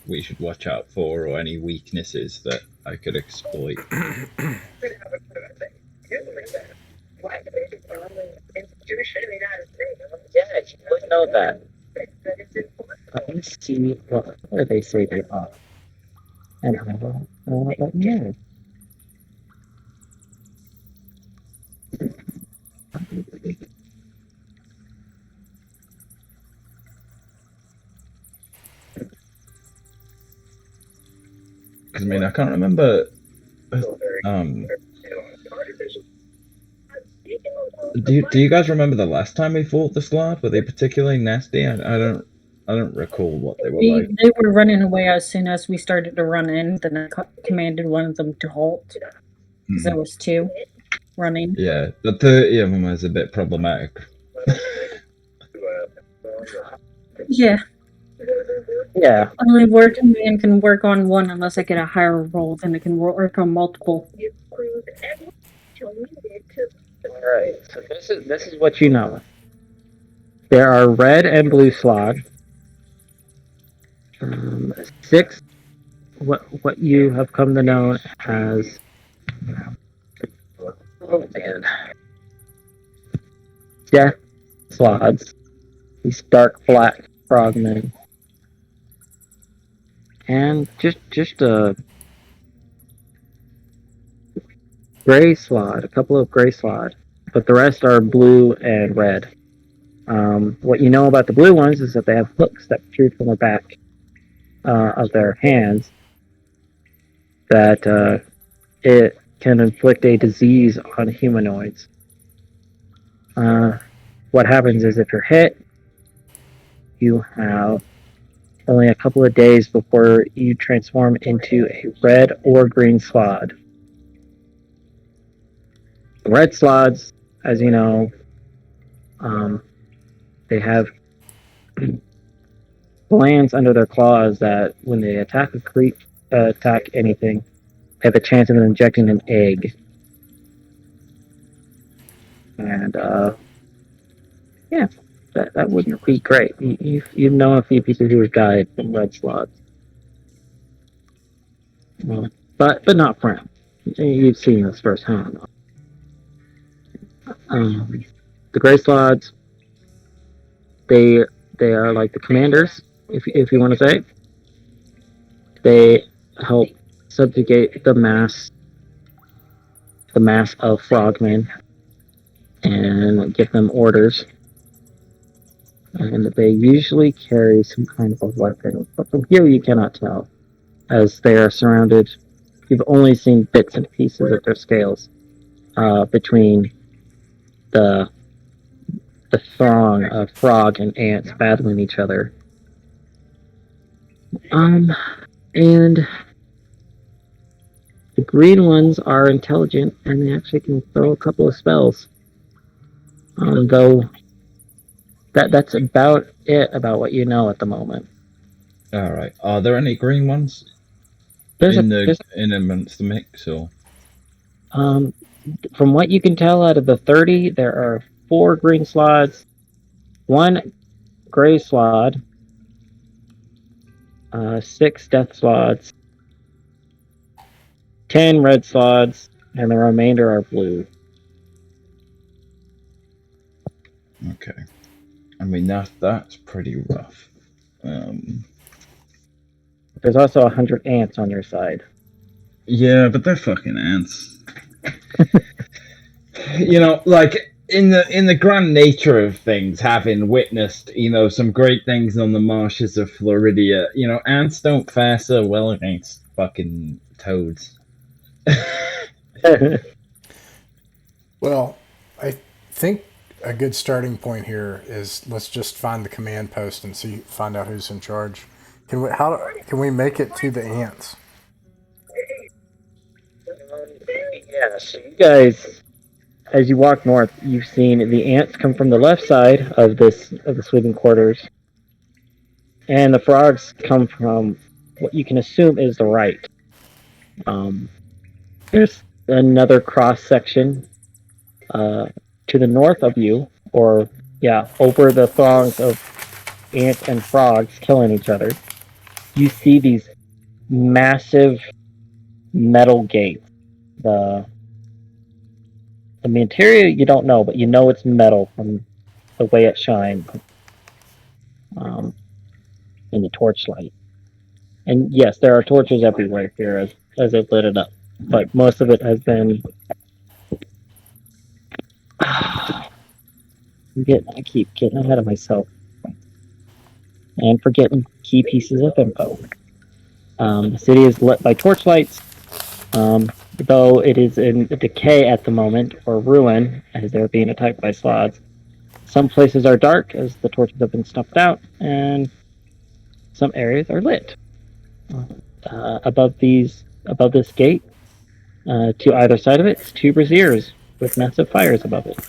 we should watch out for, or any weaknesses that I could exploit? Yeah, you would know that. Let me see what do they say they are. And I will let you know. Because I mean, I can't remember. Do you guys remember the last time we fought the Sloth? Were they particularly nasty? I don't recall what they were like. They were running away as soon as we started to run in. Then I commanded one of them to halt, because there was two running. Yeah, the 30 of them was a bit problematic. Yeah. Yeah. Only working man can work on one unless I get a higher roll, then it can work on multiple. Alright, so this is what you know. There are red and blue Sloth. 6 what you have come to know as Oh man. Death sloths. These dark black frogmen. And just a gray slod, a couple of gray slod. But the rest are blue and red. What you know about the blue ones is that they have hooks that protrude from the back of their hands. That it can inflict a disease on humanoids. What happens is if you're hit, you have only a couple of days before you transform into a red or green slod. The red slods, as you know, they have glands under their claws that when they attack attack anything, they have a chance of injecting an egg. And yeah, that wouldn't be great. You've known a few people who have died from red slots. But not friends. You've seen this firsthand. The gray slots, they are like the commanders, if you want to say. They help subjugate the mass of frogmen and give them orders. And they usually carry some kind of a weapon, but from here you cannot tell, as they are surrounded. You've only seen bits and pieces of their scales between the throng of frog and ants battling each other. And the green ones are intelligent, and they actually can throw a couple of spells. Though that's about it about what you know at the moment. All right. Are there any green ones in amongst the mix, or? From what you can tell, out of the 30, there are 4 green slots, 1 gray slod, 6 death slots, 10 red slots, and the remainder are blue. Okay. I mean, that's pretty rough. There's also 100 ants on your side. Yeah, but they're fucking ants. Like in the grand nature of things, having witnessed, some great things on the marshes of Floridia, ants don't fare so well against fucking toads. Well, I think a good starting point here is let's just find the command post and find out who's in charge. Can we make it to the ants? Yeah, so you guys, as you walk north, you've seen the ants come from the left side of the sleeping quarters, and the frogs come from what you can assume is the right. There's another cross section to the north of you, over the throngs of ants and frogs killing each other. You see these massive metal gates. The material you don't know, but you know it's metal from the way it shines in the torchlight. And yes, there are torches everywhere here as it lit it up, but most of it has been. I keep getting ahead of myself and forgetting key pieces of info. The city is lit by torchlights. Though it is in decay at the moment, or ruin, as they're being attacked by sloths. Some places are dark, as the torches have been snuffed out, and some areas are lit. Above this gate, to either side of it, is 2 braziers with massive fires above it.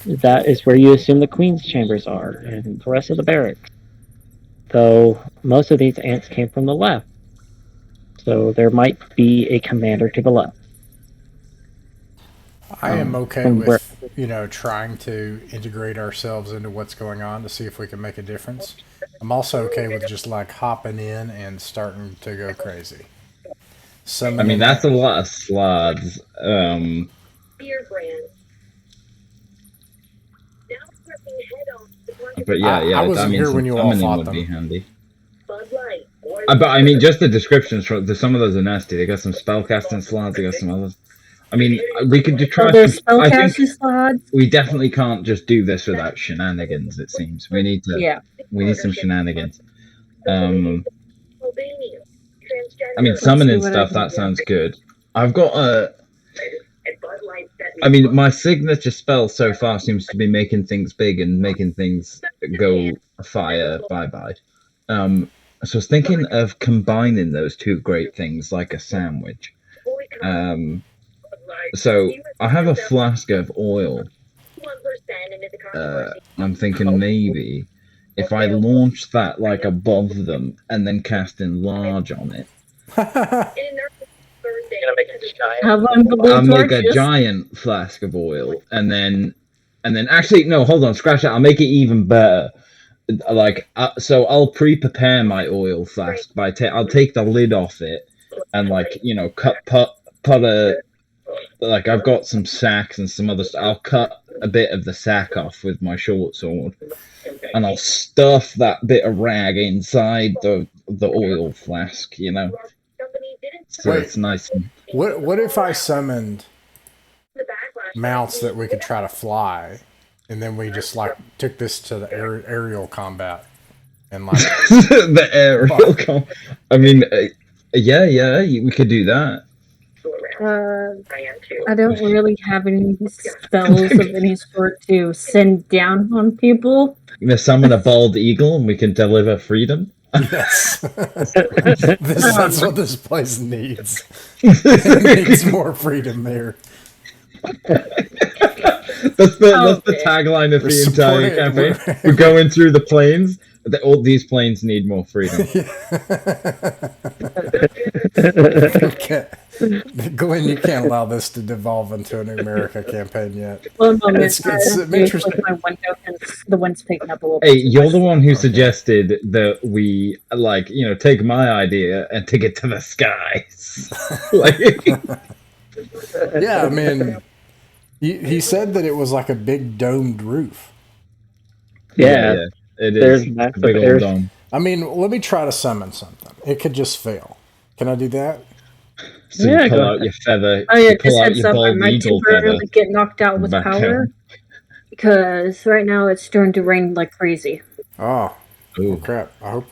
That is where you assume the queen's chambers are, and the rest of the barracks. Though most of these ants came from the left. So there might be a commander to the left. I am okay with, trying to integrate ourselves into what's going on to see if we can make a difference. I'm also okay with just hopping in and starting to go crazy. summon. I mean, that's a lot of slots. Beer brand. Now pressing head on the target. But yeah, I wasn't I mean, here some when you all summoning fought would them. be handy. Bud Light. But I mean, just the descriptions for some of those are nasty. They got some spellcasting slots. They got some others. I mean, we could try. So there's I think spellcasting slots. we definitely can't just do this without shenanigans. It seems we need to. Yeah. We need some shenanigans. I mean, Let's summoning see what I stuff. can That do. sounds good. I've got a. I mean, my signature spell so far seems to be making things big and making things go fire. Bye. So I was thinking of combining those two great things like a sandwich. So I have a flask of oil. I'm thinking maybe if I launch that like above them and then cast enlarge on it, You're gonna make a giant. Have one for I'll blue make a torches. giant flask of oil and then actually no, hold on, scratch that. I'll make it even better. Like so I'll pre-prepare my oil flask by I'll take the lid off it and put a like I've got some sacks and some other stuff. I'll cut a bit of the sack off with my short sword and I'll stuff that bit of rag inside the oil flask, so Wait. it's nice and What if I summoned mounts that we could try to fly, and then we just like took this to the aerial combat, and like the aerial I mean, yeah, we could do that. I don't really have any spells of any sort to send down on people. You know, summon a bald eagle and we can deliver freedom. yes, that's what this place needs. It needs more freedom there. That's the tagline of the entire campaign. We're going through the plains. All these plains need more freedom. Glenn, you can't allow this to devolve into a New America campaign yet. One moment. It's interesting. My window because the wind's picking up a little Hey, bit. you're the one who suggested that we take my idea and take it to the skies. Yeah, I mean, he said that it was like a big domed roof. Yeah, it there's is. massive Big old air. dome. I mean, let me try to summon something. It could just fail. Can I do that? So Yeah, you pull go out ahead. your feather. Oh yeah, you pull just out heads your up. I bald might eagle feather. temporarily get knocked out with back power because right now it's starting to rain like crazy. Oh, Ooh. crap. I hope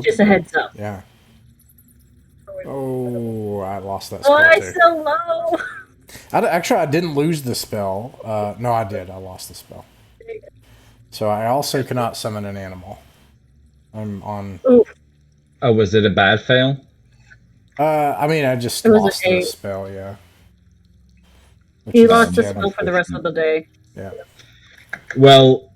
Just a heads up. Yeah. Oh, I lost that Oh, spell it's too. so low. Actually, I didn't lose the spell. No, I did. I lost the spell. So I also cannot summon an animal. I'm on... Oh, was it a bad fail? I mean, I just It was lost a- the spell, yeah. Which He is lost his dead, spell for the rest of the day. Yeah. Well,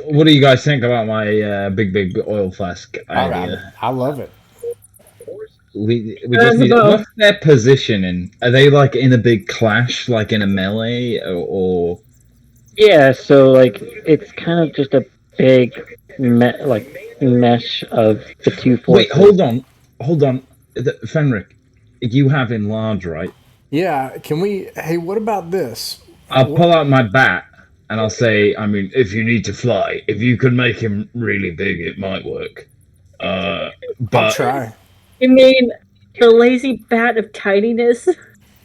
what do you guys think about my big oil flask idea? I love it. We just need. What's their positioning? Are they like in a big clash, like in a melee, or? Yeah, so like it's kind of just a big mesh of the two forces. Wait, hold on, Fenric, you have enlarge, right? Yeah, can we... Hey, what about this? I'll pull out my bat and I'll say, I mean, if you need to fly, if you can make him really big, it might work. I'll But try. You mean the lazy bat of tidiness?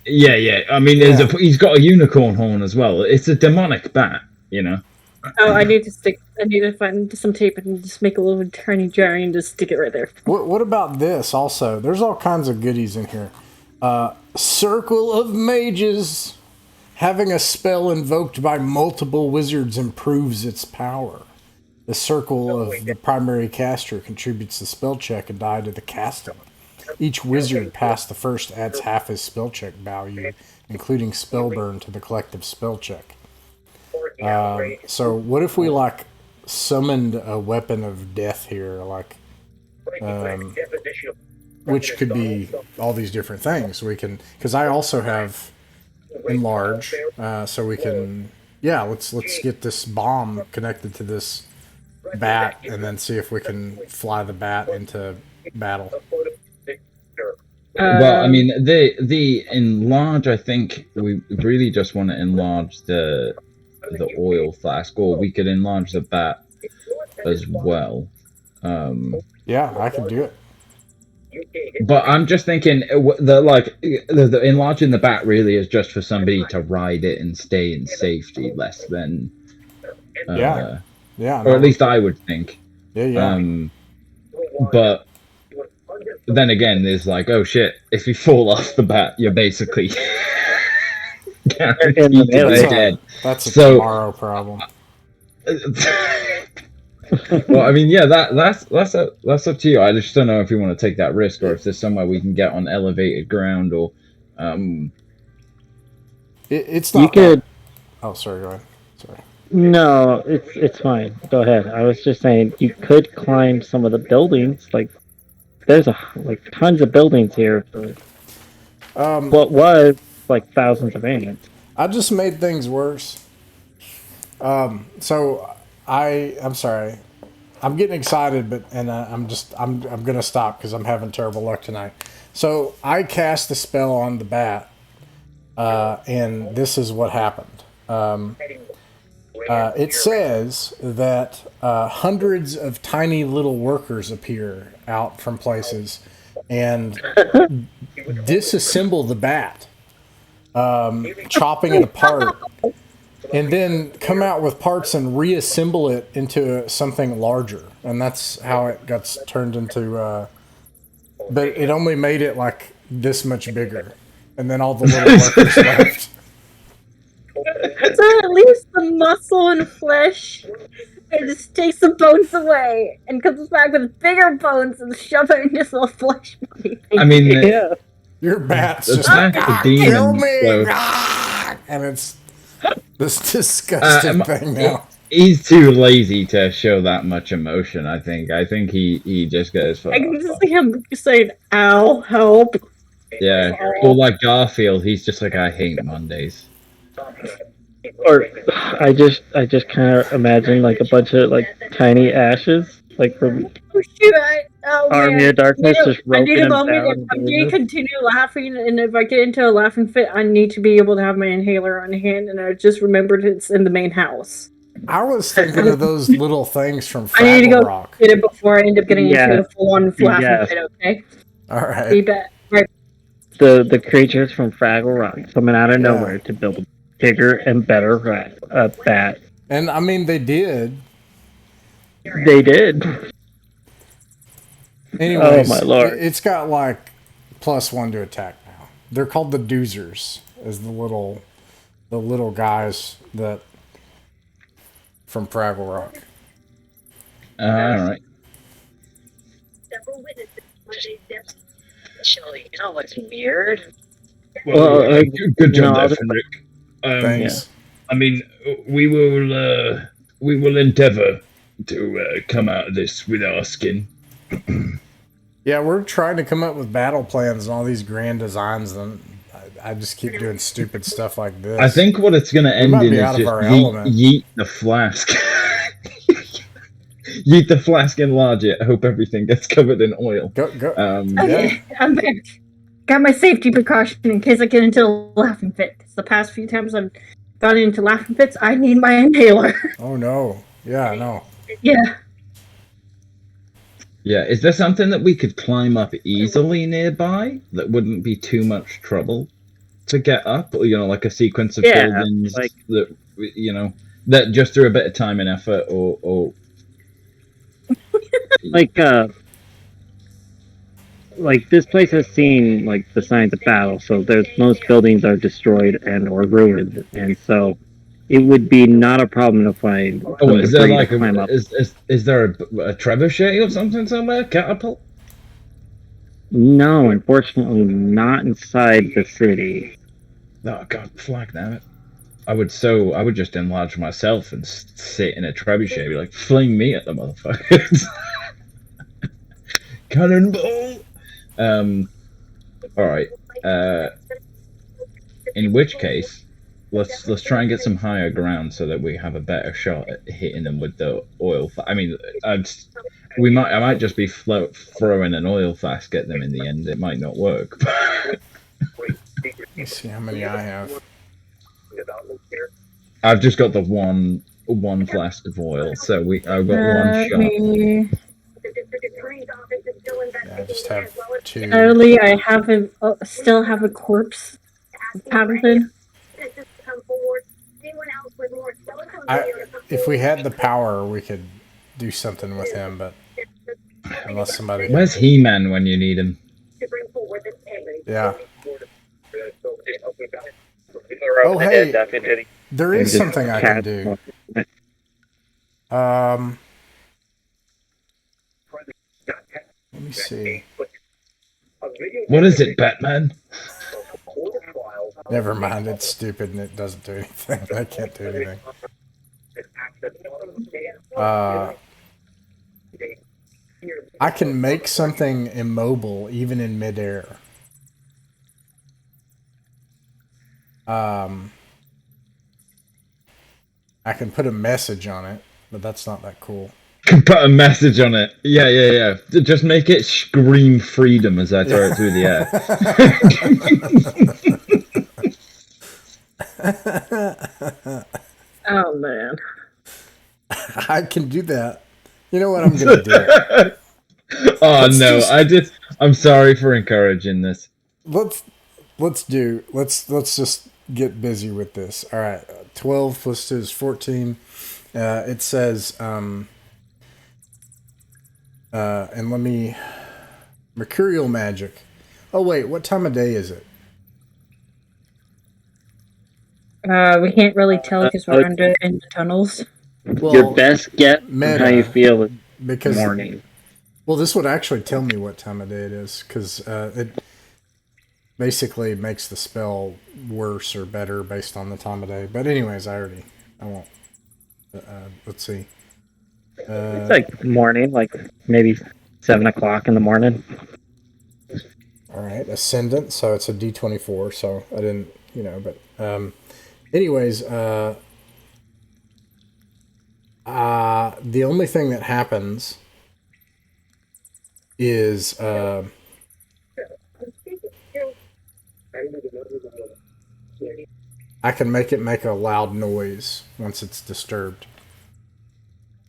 yeah. I mean, he's got a unicorn horn as well. It's a demonic bat, Oh, I need to find some tape and just make a little tiny jar and just stick it right there. What about this also? There's all kinds of goodies in here. Circle of Mages. Having a spell invoked by multiple wizards improves its power. The circle of the primary caster contributes the spell check and die to the casting. Each wizard past the first adds half his spell check value, including spell burn, to the collective spell check. So what if we summoned a weapon of death here, which could be all these different things. We can, because I also have enlarge, so we can. Yeah, let's get this bomb connected to this bat, and then see if we can fly the bat into battle. Well, I mean, the enlarge. I think we really just want to enlarge the oil flask, or we could enlarge the bat as well. Yeah, I can do it. But I'm just thinking the enlarging the bat really is just for somebody to ride it and stay in safety, less than Yeah, or at least I would think. Yeah. But then again, there's like, oh shit, if you fall off the bat, you're basically guaranteed to be dead. That's a tomorrow problem. Well, I mean, yeah, that's up to you. I just don't know if you want to take that risk, or if there's somewhere we can get on elevated ground, or it's not. You could. Oh, sorry. Go ahead. Sorry. No, it's fine. Go ahead. I was just saying you could climb some of the buildings. Like there's tons of buildings here. What was like thousands of ants. I just made things worse. So I'm sorry. I'm getting excited, but I'm gonna stop because I'm having terrible luck tonight. So I cast a spell on the bat, and this is what happened. It says that hundreds of tiny little workers appear out from places and disassemble the bat, chopping it apart, and then come out with parts and reassemble it into something larger. And that's how it got turned into. But it only made it like this much bigger, and then all the little workers left. So at least the muscle and flesh, it just takes the bones away and comes back with bigger bones and shove it in this little flesh body. I mean, yeah, your bat's just like, kill me, so. And it's this disgusting thing now. He's too lazy to show that much emotion. I think he just goes. I can just see him saying, "Ow, help!" Yeah, or like Garfield, he's just like, I hate Mondays. Or I just kind of imagine like a bunch of like tiny ashes, like from Army of Darkness, just roping him down. I'm going to continue laughing, and if I get into a laughing fit, I need to be able to have my inhaler on hand, and I just remembered it's in the main house. I was thinking of those little things from Fraggle I need to go Rock. get it before I end up getting into a full-on laughing fit, okay? All right. Be back. Right. The creatures from Fraggle Rock coming out of nowhere to build a bigger and better bat. And I mean, they did. They did. Anyways, oh my lord! It's got like +1 to attack now. They're called the Doozers, as the little guys that from Fraggle Rock. All right. Actually, you know what's weird? Well, good job there, Fenric. Thanks. I mean, we will endeavour to come out of this with our skin. Yeah, we're trying to come up with battle plans and all these grand designs, and I just keep doing stupid stuff like this. I think what it's going to end in is just yeet the flask. Yeet the flask, enlarge it. I hope everything gets covered in oil. Go. Okay, I'm back. Got my safety precaution in case I get into a laughing fit. The past few times I've gone into laughing fits, I need my inhaler. Oh no! Yeah, no. Yeah. Yeah, is there something that we could climb up easily nearby that wouldn't be too much trouble to get up? Or, like a sequence of buildings that, that just through a bit of time and effort or... like this place has seen like the signs of battle, so most buildings are destroyed and or ruined, and so it would be not a problem to find. Oh, is there like is there a trebuchet or something somewhere? Catapult? No, unfortunately, not inside the city. Oh god, flag damn it! I would just enlarge myself and sit in a trebuchet, be like, fling me at the motherfuckers. Cannonball. All right. In which case, let's try and get some higher ground so that we have a better shot at hitting them with the oil. I mean, I might just be throwing an oil flask at them in the end. It might not work. Let's see how many I have. I've just got the one flask of oil, so I've got one shot. Me... Yeah, I just have 2. Early, I still have a corpse of Paddleton. If we had the power, we could do something with him, but unless somebody... Where's He-Man when you need him? Yeah. Oh, hey, there is something I can do. Let me see. What is it, Batman? Never mind, it's stupid and it doesn't do anything. I can't do anything. I can make something immobile even in midair. I can put a message on it, but that's not that cool. Put a message on it. Yeah. Just make it scream freedom as I throw it through the air. Oh, man. I can do that. You know what I'm going to do? I'm sorry for encouraging this. Let's just get busy with this. All right. 12 plus 2 is 14. It says, and let me, mercurial magic. Oh, wait, what time of day is it? We can't really tell because we're in the tunnels. Well, your best get how you feel is because morning. Well, this would actually tell me what time of day it is, because it basically makes the spell worse or better based on the time of day. But anyways, I won't. Let's see. It's like morning, like maybe 7 o'clock in the morning. All right, ascendant, so it's a D24, so I didn't, but anyways, the only thing that happens is I can make it make a loud noise once it's disturbed.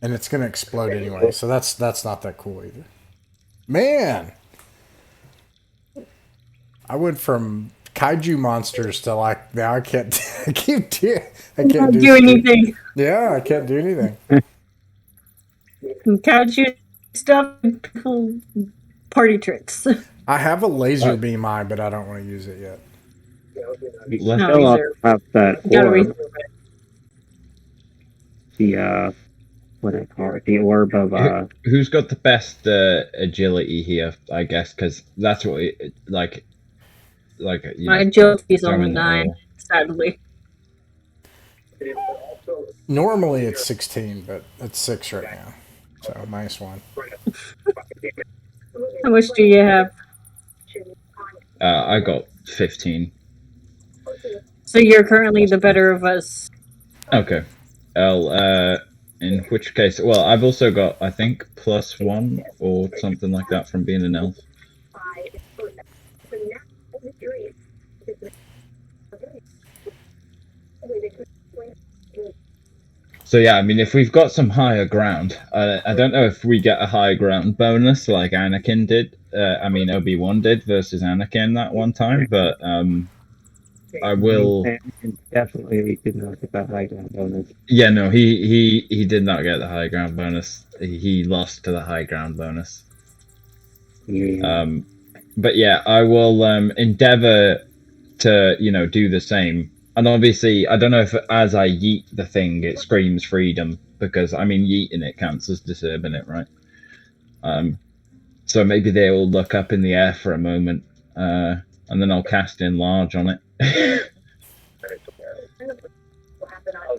And it's going to explode anyway, so that's not that cool either. Man! I went from kaiju monsters to now I can't do anything. Yeah, I can't do anything. Kaiju stuff, party tricks. I have a laser beam eye, but I don't want to use it yet. Let's go off that orb. The what do I call it? The orb of who's got the best agility here? I guess because that's what my agility is only 9, sadly. Normally it's 16, but it's 6 right now. So -1. How much do you have? I got 15. So you're currently the better of us. Okay. In which case, well, I've also got, I think, +1 or something like that from being an elf. So yeah, I mean, if we've got some higher ground, I don't know if we get a high ground bonus like Anakin did. Obi-Wan did versus Anakin that one time, but I will. Definitely did not get that high ground bonus. Yeah, no, he did not get the high ground bonus. He lost to the high ground bonus. Yeah. But yeah, I will endeavor to do the same. And obviously, I don't know if as I yeet the thing, it screams freedom, because yeeting it counts as disturbing it, right? So maybe they will look up in the air for a moment, and then I'll cast enlarge on it.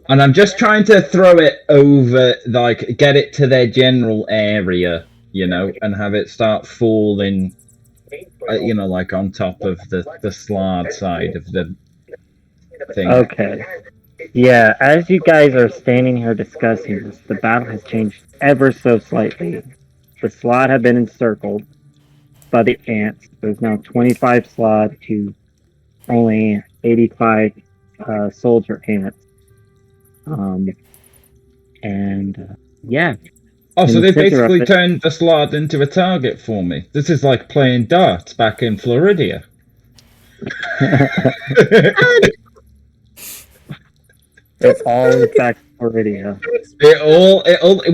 And I'm just trying to throw it over, get it to their general area, and have it start falling, on top of the slard side of the thing. Okay. Yeah, as you guys are standing here discussing this, the battle has changed ever so slightly. the slot had been encircled by the ants. There's now 25 slot to only 85 soldier ants. Yeah. Oh, so In they the center of basically it- turned the slot into a target for me. This is like playing darts back in Florida. It all is back to Floridia.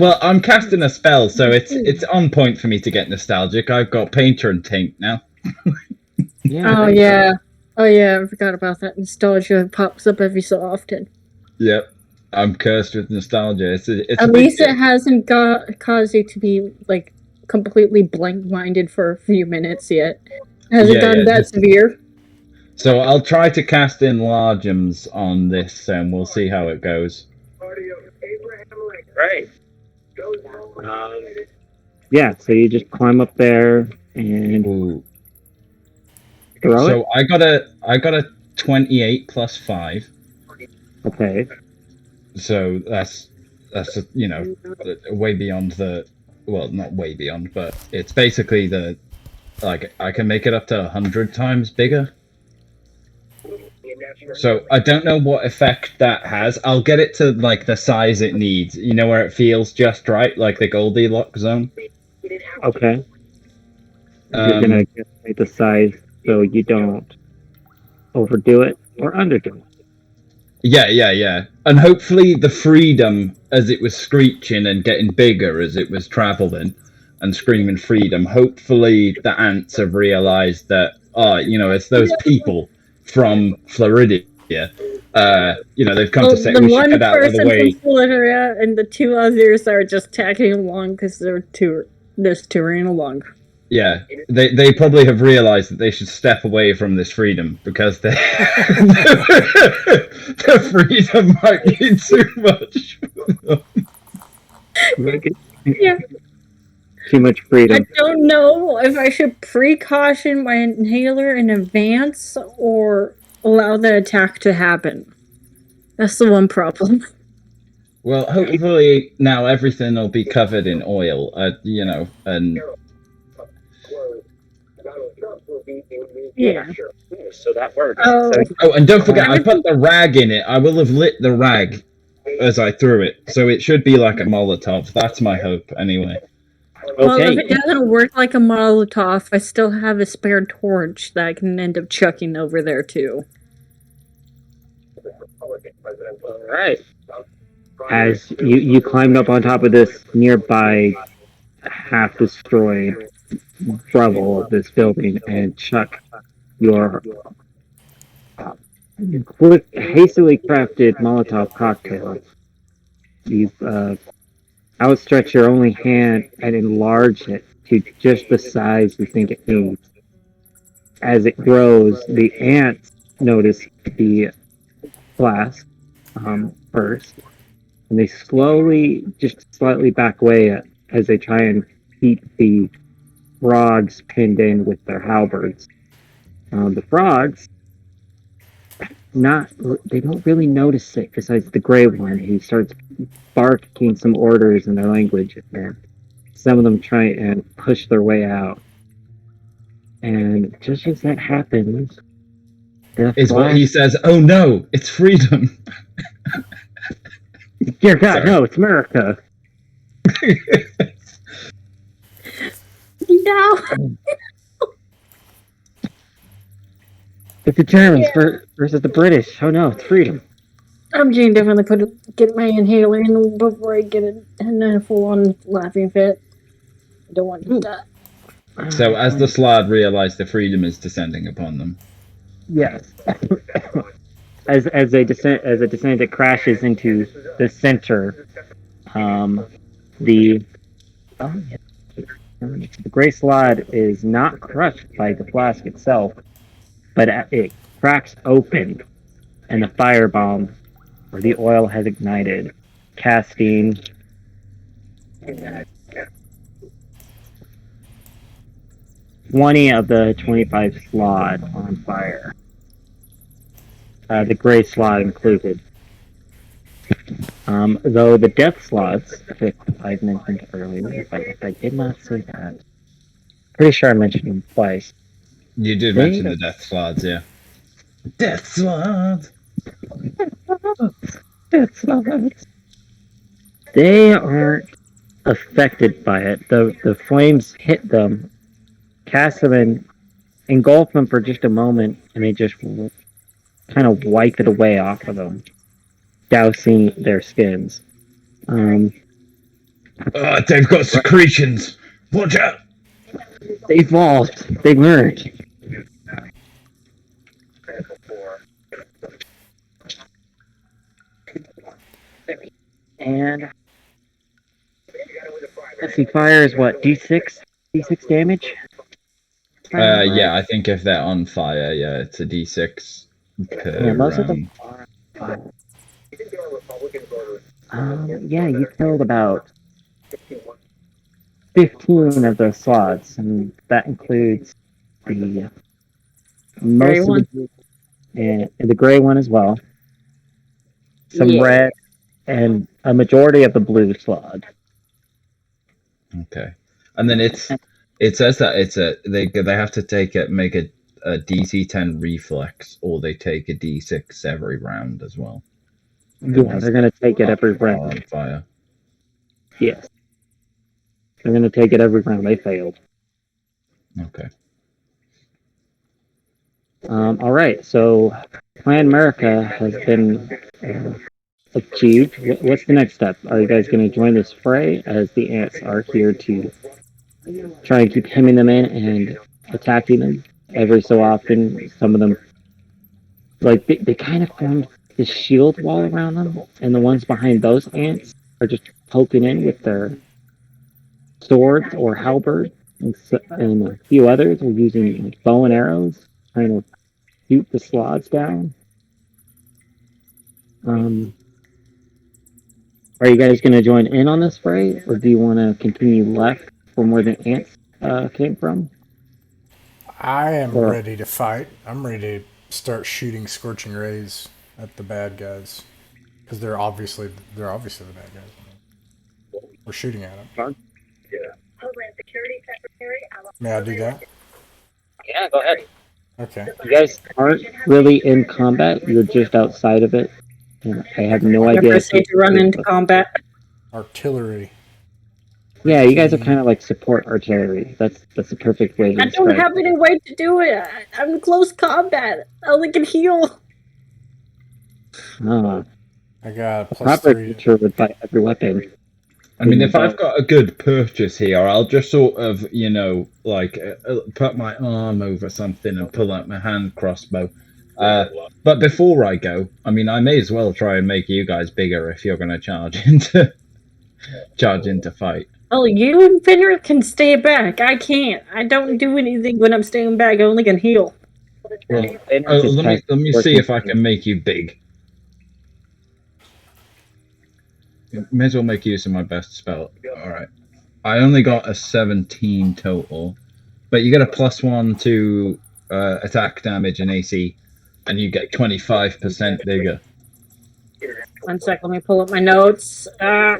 Well, I'm casting a spell, so it's on point for me to get nostalgic. I've got Painter and Taint now. Oh yeah. Oh yeah, I forgot about that. Nostalgia pops up every so often. Yep. I'm cursed with nostalgia. It's At least it hasn't caused you to be like completely blank-minded for a few minutes yet. Hasn't gotten that severe. So I'll try to cast Enlargems on this, and we'll see how it goes. Right. Yeah, so you just climb up there and Ooh. throw it. So I got a 28 plus 5. Okay. So that's way beyond the, well, not way beyond, but it's basically I can make it up to 100 times bigger. So I don't know what effect that has. I'll get it to like the size it needs. You know, where it feels just right, like the Goldilocks zone. Okay. You're gonna get the size so you don't overdo it or underdo it. Yeah. And hopefully the freedom, as it was screeching and getting bigger as it was traveling and screaming freedom, hopefully the ants have realized that, it's those people from Florida. They've come to say we should get out of the way. From Florida and the two others are just tagging along because they're just touring along. Yeah, they probably have realized that they should step away from this freedom because the freedom might be too much. Yeah. Too much freedom. I don't know if I should precaution my inhaler in advance or allow the attack to happen. That's the one problem. Well, hopefully now everything will be covered in oil, and Yeah. So that works. Oh. Oh, and don't forget, I put the rag in it. I will have lit the rag as I threw it, so it should be like a Molotov. That's my hope, anyway. Well, if it doesn't work like a Molotov, I still have a spare torch that I can end up chucking over there, too. Alright. As you climbed up on top of this nearby half-destroyed rubble of this building and chuck your hastily crafted Molotov cocktail. You've outstretch your only hand and enlarge it to just the size you think it needs. As it grows, the ants notice the flask first, and they slowly, just slightly back away as they try and keep the frogs pinned in with their halberds. The frogs, they don't really notice it besides the gray one who starts barking some orders in their language, and some of them try and push their way out. And just as that happens, is what he says, "Oh no, it's freedom." Dear God, no, it's America. No. It's the Germans versus the British. Oh no, it's freedom. I'm going to definitely get my inhaler in before I get a full-on laughing fit. I don't want to do that. So as the Slod realize the freedom is descending upon them. Yes. as a descent that crashes into the center, the gray Slod is not crushed by the flask itself, but it cracks open, and the firebomb, or the oil, has ignited, casting 20 of the 25 Slod on fire. The gray Slod included. Though the death slots, if I mentioned earlier, if I did not say that, pretty sure I mentioned them twice. You did mention the death slots, yeah. Death slots! Death slots. They aren't affected by it. The flames hit them, cast them in, engulf them for just a moment, and they just kind of wipe it away off of them, dousing their skins. They've got secretions! Watch out! They evolved. They learned. And let's see, fire is what, D6? D6 damage? Yeah, I think if they're on fire, yeah, it's a D6 per Yeah, most of round. them are on fire. Yeah, you killed about 15 of those slots, and that includes the Gray most one. of the, and the gray one as well. Some Yeah. red, and a majority of the blue slot. Okay. And then it says that they have to make a DC 10 reflex, or they take a D6 every round as well. Yeah, they're gonna take it every Are round. on fire. Yes. They're gonna take it every round. They failed. Okay. All right, so Plan America has been achieved. What's the next step? Are you guys going to join this fray, as the ants are here to try and keep hemming them in and attacking them every so often? Some of them, like, they kind of formed this shield wall around them, and the ones behind those ants are just poking in with their swords or halberds, and a few others are using bow and arrows, trying to shoot the slots down. Are you guys going to join in on this fray, or do you want to continue left from where the ants came from? I am ready to fight. I'm ready to start shooting scorching rays at the bad guys, because they're obviously the bad guys. We're shooting at them. Homeland Security Secretary. May I do that? Yeah, go ahead. Okay. You guys aren't really in combat. You're just outside of it. And I have no idea. Never say to run into combat. Artillery. Yeah, you guys are kind of like support artillery. That's the perfect way to I describe don't have any way to do it. I'm in close combat. I only can heal. it. I got a Proper +3. creature would buy every weapon. I mean, if I've got a good purchase here, I'll just sort of, like put my arm over something and pull out my hand crossbow. But before I go, I mean, I may as well try and make you guys bigger if you're going to charge into fight. Oh, you and Finner can stay back. I can't. I don't do anything when I'm staying back. I only can heal. Well, let me see if I can make you big. May as well make use of my best spell. Alright. I only got a 17 total. But you get a +1 to attack damage and AC. And you get 25% bigger. 1 sec, let me pull up my notes. There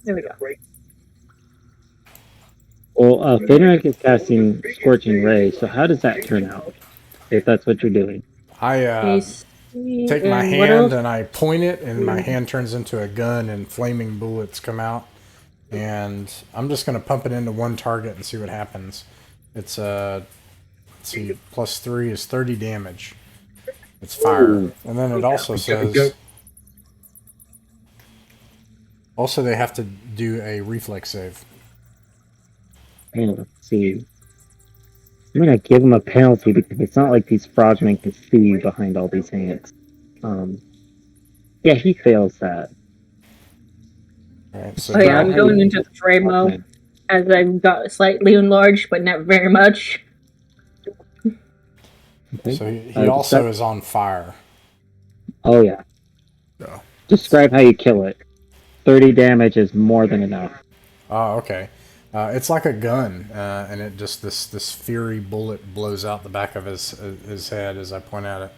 we go. Well, Fenric is casting Scorching Ray, so how does that turn out? If that's what you're doing. I take my hand and I point it, and my hand turns into a gun, and flaming bullets come out. And I'm just going to pump it into one target and see what happens. It's let's see, +3 is 30 damage. It's fire. Ooh. And then it also says... Also, they have to do a reflex save. Let's see. I'm gonna give him a penalty because it's not like these frogmen can see behind all these ants. Yeah, he fails that. Right, so Oh yeah, I'm going into the fray mode, as I've got slightly enlarged, but not very much. Okay. So he also is on fire. Oh yeah. So. Describe how you kill it. 30 damage is more than enough. Oh, okay. It's like a gun, and it just this fury bullet blows out the back of his head as I point at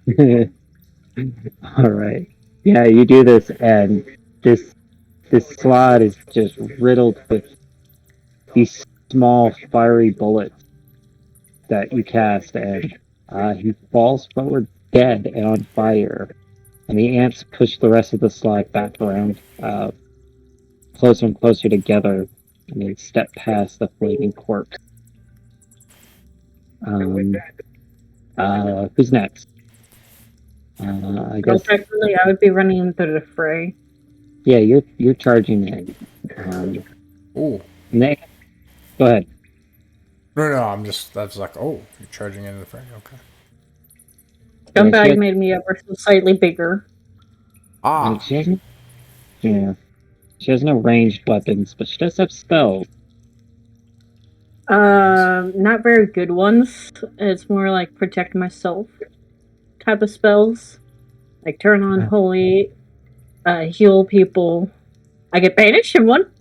it. All right. Yeah, you do this, and this slot is just riddled with these small fiery bullets that you cast, and he falls forward dead and on fire. And the ants push the rest of the slot back around, closer and closer together, and they step past the flaming corpse. Who's next? I guess. Technically, I would be running into the fray. Yeah, you're charging in. Ooh. Nick, go ahead. No, that's like, oh, you're charging into the frame. Okay. Scumbag made me ever so slightly bigger. Ah. She has no ranged weapons, but she does have spells. Not very good ones. It's more like protect myself type of spells. Like turn on holy, heal people. I get banished in one.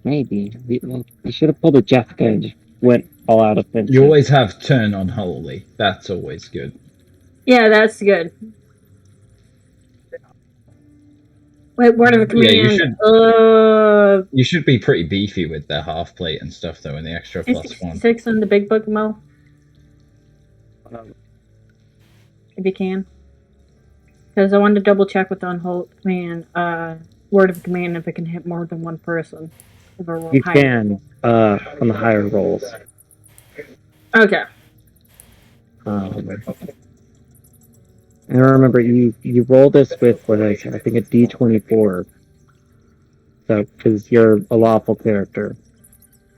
Maybe. You should have pulled a Jessica and just went all out offensive. You always have turn on holy. That's always good. Yeah, that's good. Wait, word of command. Yeah, you should be pretty beefy with the half plate and stuff, though, and the extra +1. 6 in the big book, Mo. If you can. Because I wanted to double check with unhold command, word of command if it can hit more than one person. You can, on the higher rolls. Okay. And remember, you roll this with what I said. I think a D24. So, because you're a lawful character.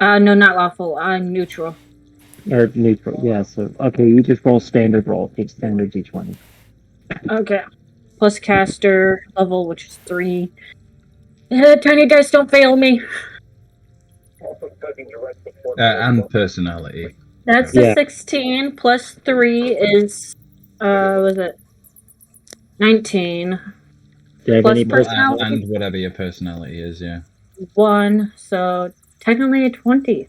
No, not lawful. I'm neutral. Or neutral, yeah. So, okay, you just roll standard roll. Take standard D20. Okay. Plus caster level, which is 3. Tiny dice don't fail me. And personality. That's a 16 plus 3 is was it 19. Plus personality and whatever your personality is, yeah. 1, so technically a 20.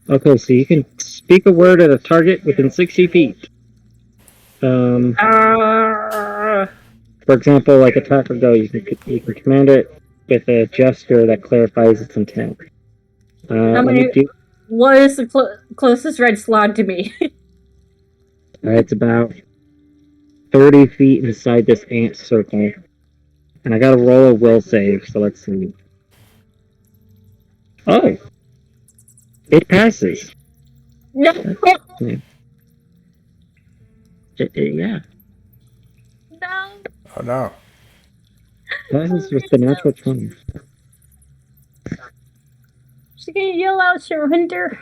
Okay, so you can speak a word at a target within 60 feet. For example, like attack or go, you can command it with a gesture that clarifies its intent. What is the closest red slot to me? It's about 30 feet inside this ant circle. And I gotta roll a will save, so let's see. Oh! It passes. No! Yeah. No! Oh, no. Passes with the natural 20. She's gonna yell out surrender.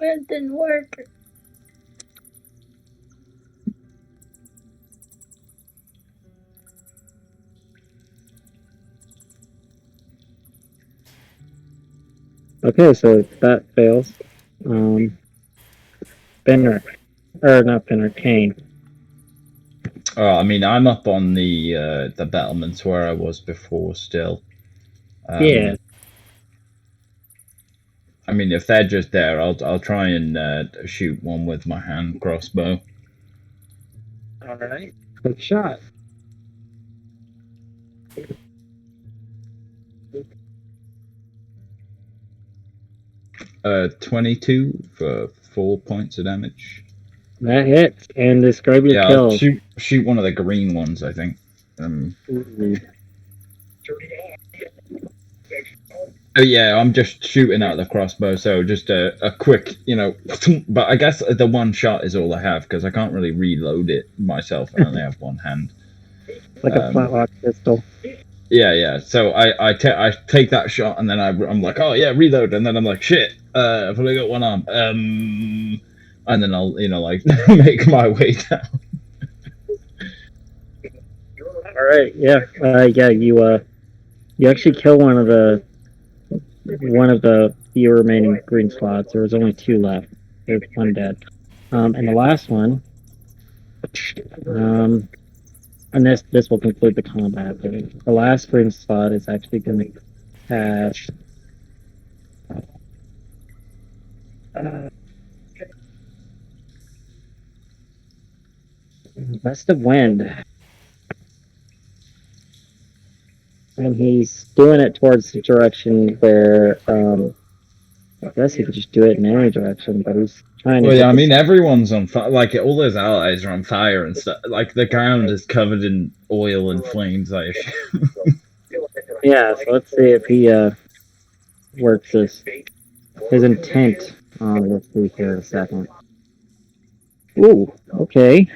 It didn't work. Okay, so that fails. Benner. Or not Benner, Kane. Oh, I mean, I'm up on the battlements where I was before still. Yeah. I mean, if they're just there, I'll try and shoot one with my hand crossbow. Alright. Quick shot. Uh, 22 for 4 points of damage. That hits, and describe your kill. I'll shoot one of the green ones, I think. Oh yeah, I'm just shooting out the crossbow, so just a quick, but I guess the one shot is all I have, because I can't really reload it myself, I only have one hand. Like a flintlock pistol. Yeah, so I take that shot, and then I'm like, oh yeah, reload, and then I'm like, shit, I've only got one arm. And then I'll, make my way down. Alright, yeah. You actually kill one of the few remaining green slots. There was only 2 left. There's 1 dead. And the last one, and this will conclude the combat. The last green slot is actually going to cast Gust of wind. And he's doing it towards the direction where, I guess he could just do it in any direction, but he's trying to. Well, yeah, I mean, everyone's on fire. Like, all those allies are on fire and stuff. Like, the ground is covered in oil and flames, I assume. Yeah, so let's see if he works his intent on this week here in a second. Ooh, okay.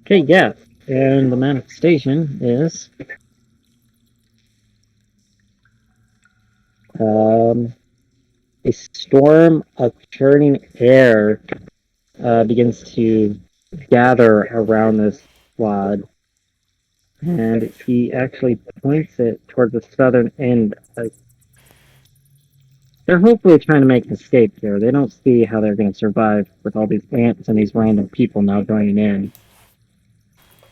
Okay, yeah. And the manifestation is a storm of churning air begins to gather around this squad, and he actually points it toward the southern end. They're hopefully trying to make an escape here. They don't see how they're going to survive with all these ants and these random people now joining in.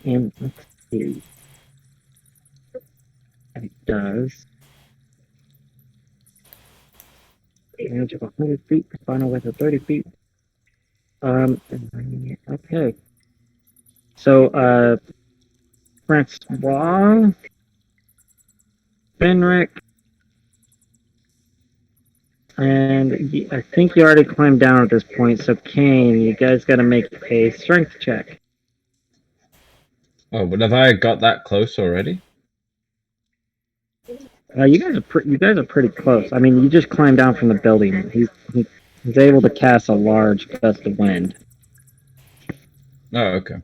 And let's see. It does. Range of 100 feet, final width of 30 feet. Okay. So, Francois, Fenric, and I think you already climbed down at this point, so Kane, you guys got to make a strength check. Oh, but have I got that close already? You guys are pretty close. I mean, you just climbed down from the building. He's able to cast a large gust of wind. Oh, okay.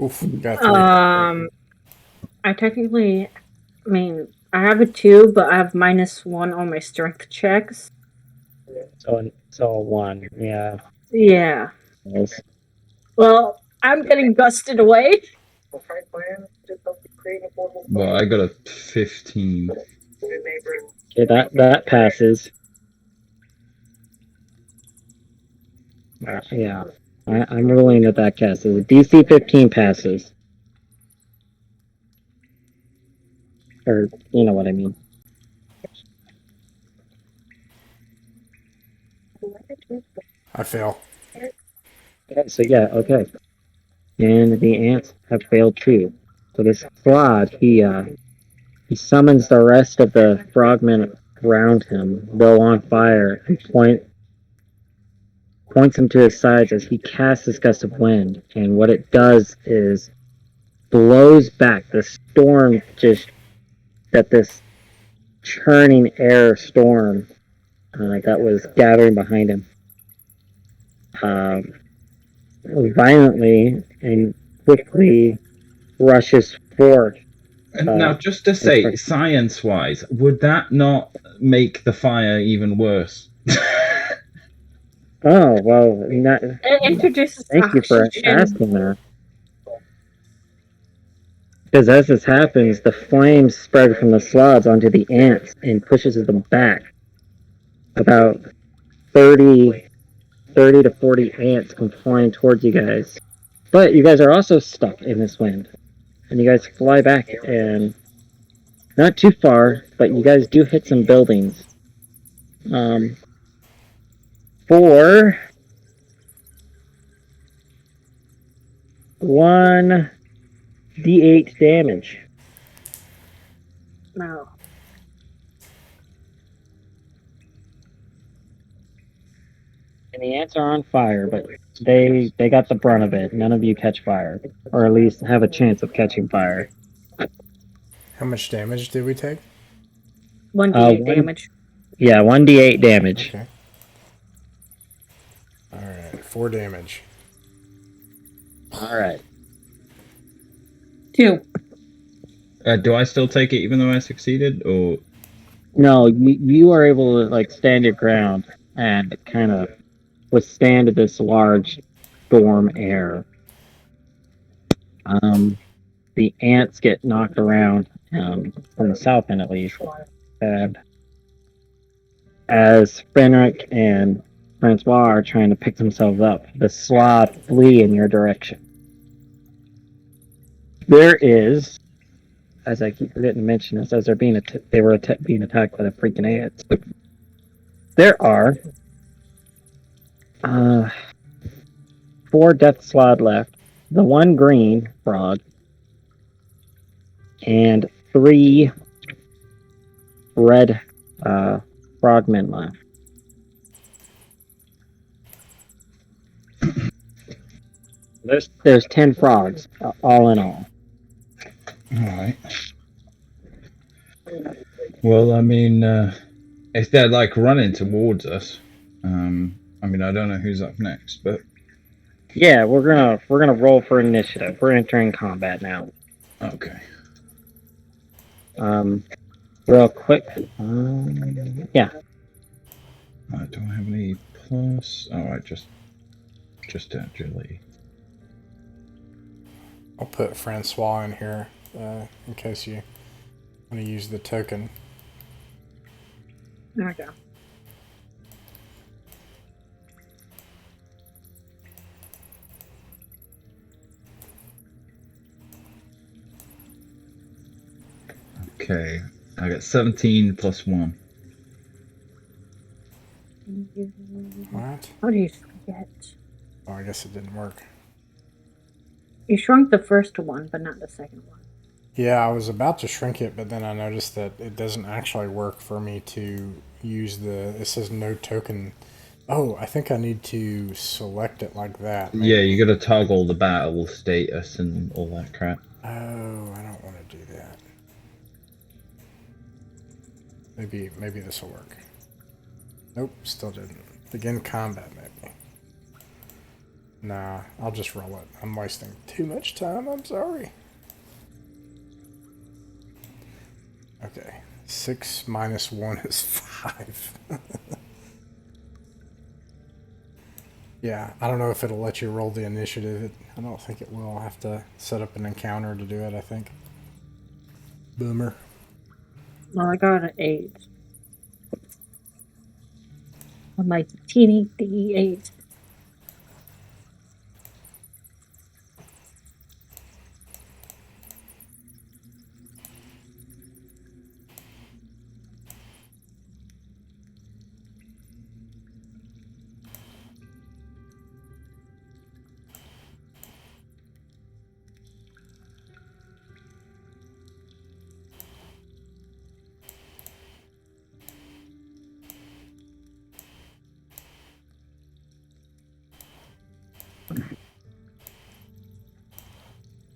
Oof, got 3. I technically, I mean, I have a 2, but I have -1 on my strength checks. So 1, yeah. Yeah. Yes. Well, I'm getting gusted away. Well, I got a 15. Okay, that passes. Yeah, I'm ruling that passes. DC 15 passes. Or, you know what I mean. I fail. Okay, so yeah, okay. And the ants have failed too. So this squad, he summons the rest of the frogmen around him, though on fire, and points him to his sides as he casts this gust of wind. And what it does is blows back the storm, this churning air storm that was gathering behind him. Violently and quickly rushes forth. Now, just to say, science-wise, would that not make the fire even worse? Oh, well, It introduces thank you for oxygen. asking that. Because as this happens, the flames spread from the slobs onto the ants and pushes them back. About 30 to 40 ants come flying towards you guys. But you guys are also stuck in this wind. And you guys fly back, and not too far, but you guys do hit some buildings. For 1d8 damage. No. And the ants are on fire, but they got the brunt of it. None of you catch fire, or at least have a chance of catching fire. How much damage did we take? 1d8 damage. Yeah, 1d8 damage. Okay. Alright, 4 damage. Alright. 2. Do I still take it even though I succeeded, or...? No, you are able to, like, stand your ground and kind of withstand this large storm air. The ants get knocked around, from the south end at least. And as Fenric and Francois are trying to pick themselves up, the Slav flee in your direction. There is as I keep forgetting to mention this, as they're being they were being attacked by the freaking ants. There are 4 death slot left. The 1 green frog and 3 red frogmen left. There's 10 frogs, all in all. Alright. Well, I mean, if they're like running towards us, I mean, I don't know who's up next, but yeah, we're gonna roll for initiative. We're entering combat now. okay. Real quick. Yeah. I don't have any plus. Alright, just agility. I'll put Francois in here in case you want to use the token. Okay. Okay, I got 17 plus 1. What? How do you forget? Oh, I guess it didn't work. You shrunk the first one, but not the second one. Yeah, I was about to shrink it, but then I noticed that it doesn't actually work for me to use it says no token. Oh, I think I need to select it like that. Maybe. Yeah, you gotta toggle the battle status and all that crap. Oh, I don't want to do that. Maybe this will work. Nope, still didn't. Begin combat, maybe. Nah, I'll just roll it. I'm wasting too much time, I'm sorry. Okay, 6 minus 1 is 5. Yeah, I don't know if it'll let you roll the initiative. I don't think it will. I'll have to set up an encounter to do it, I think. Boomer. Well, I got an 8. On my teeny D8.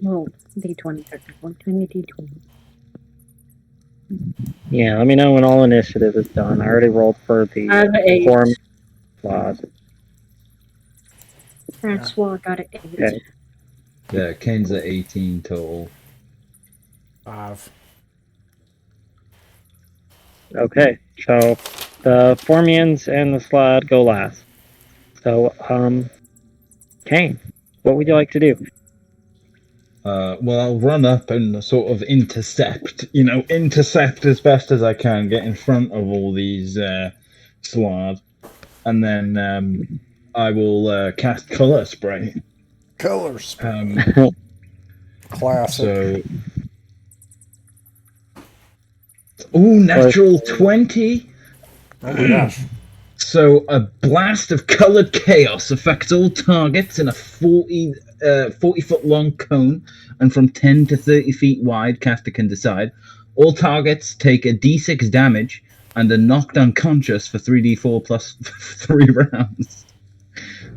Oh, D20, 120, D20. Yeah, let me know when all initiative is done. I already rolled for the I have an 8. form slot. Francois got an 8. Okay. Yeah, Ken's at 18 total. 5. Okay, so the Formians and the Slod go last. So, Kane, what would you like to do? Well, I'll run up and sort of intercept as best as I can, get in front of all these Slod, and then I will cast Color Spray. Color Spray. Classic. So, natural 20. Oh my gosh. So, a blast of colored chaos affects all targets in a 40-foot long cone, and from 10 to 30 feet wide, caster can decide. All targets take a d6 damage and are knocked unconscious for 3d4 plus 3 rounds.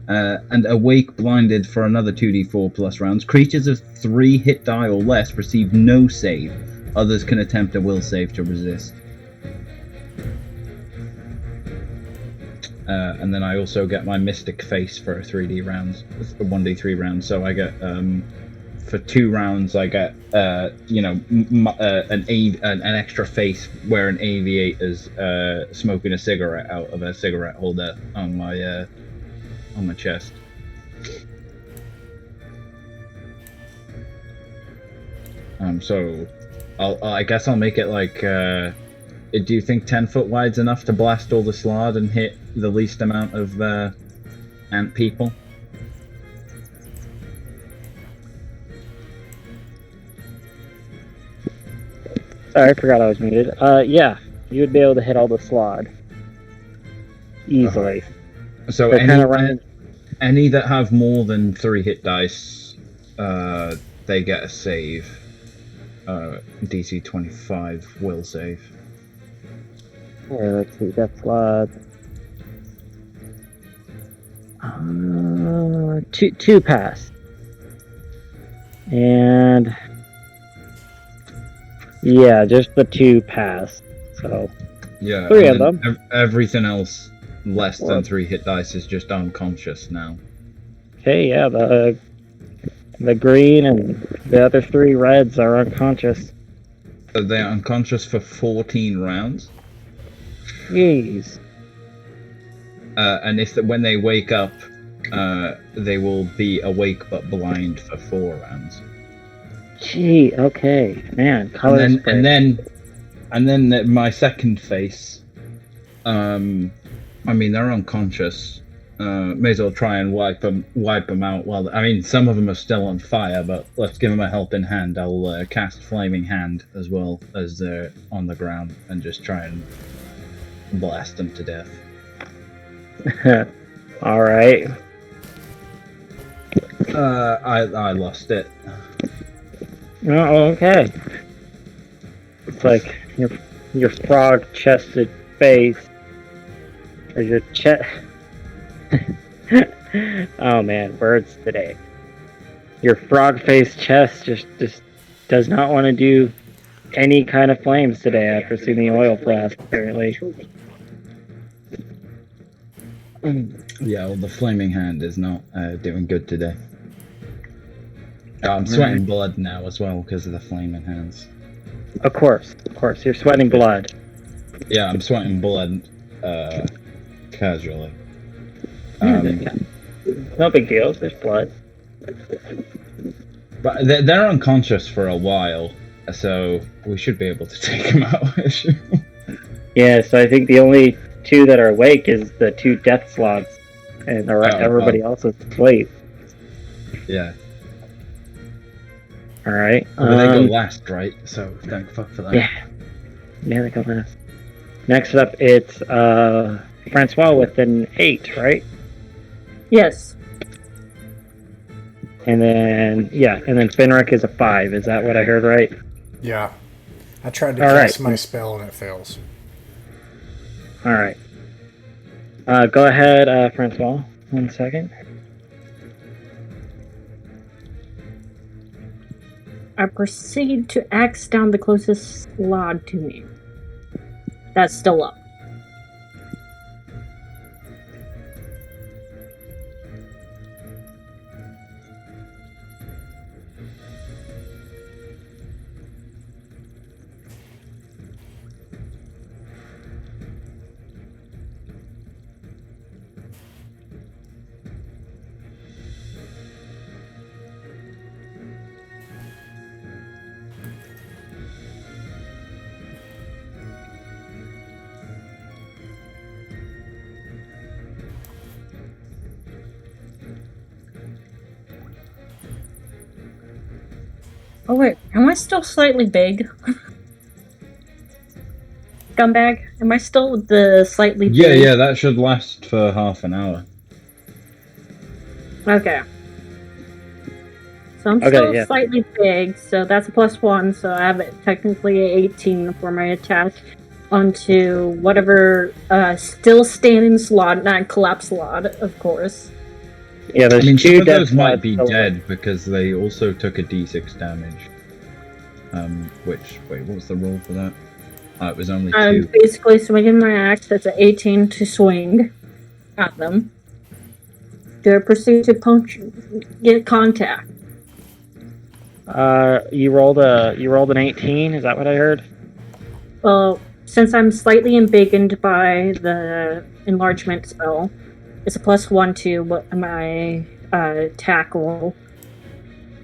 And awake blinded for another 2d4 plus rounds. Creatures of 3 hit die or less receive no save. Others can attempt a will save to resist. And then I also get my Mystic Face for 3D rounds, 1d3 rounds. So I get for 2 rounds I get an extra face where an aviator's smoking a cigarette out of a cigarette holder on my chest. So I guess I'll make it like. Do you think 10 foot wide's enough to blast all the Slod and hit the least amount of ant people? Sorry, I forgot I was muted. Yeah, you would be able to hit all the slot easily. So They're kind of running. any that have more than 3 hit dice, they get a save. DC 25 will save. Yeah, let's see, death slot. Two pass. And yeah, just the 2 pass. So Yeah, 3 of them. Everything else less than 3 hit dice is just unconscious now. Okay, yeah, the green and the other 3 reds are unconscious. So they are unconscious for 14 rounds. Jeez. And when they wake up, they will be awake but blind for 4 rounds. Gee, okay, man. And then my second face. I mean, they're unconscious. May as well try and wipe them out. Well, I mean, some of them are still on fire, but let's give them a helping hand. I'll cast Flaming Hand as well as they're on the ground and just try and blast them to death. All right. I lost it. Oh, okay. It's like your frog-chested face, or your chest. Oh man, words today. Your frog-faced chest just does not want to do any kind of flames today after seeing the oil blast. Apparently. Yeah, well, the Flaming Hand is not doing good today. I'm sweating blood now as well because of the Flaming Hands. Of course, you're sweating blood. Yeah, I'm sweating blood casually. No big deal, there's blood. But they're unconscious for a while, so we should be able to take them out. Yeah, so I think the only 2 that are awake is the 2 death slots, and everybody else is asleep. Yeah. Alright. Well, they go last, right? So thank fuck for that. Yeah, they go last. Next up, it's Francois with an 8, right? Yes. And then Finrick is a 5. Is that what I heard right? Yeah. I tried to cast my spell and it fails. Alright. Go ahead, Francois. 1 second. I proceed to axe down the closest slot to me. That's still up. Oh wait, am I still slightly big? Scumbag? Am I still the slightly big? Yeah, that should last for half an hour. Okay. So I'm still slightly big, so that's a +1, so I have technically a 18 for my attack onto whatever still standing slot, not collapse slot, of course. Yeah, there's 2 some of death those might be slots dead because they also took a d6 damage. Wait, what was the roll for that? It was only 2. I'm basically swinging my axe. That's an 18 to swing at them. Do I proceed to get contact? You rolled an 18. Is that what I heard? Well, since I'm slightly embiggened by the enlargement spell, it's a +1 to my attack roll,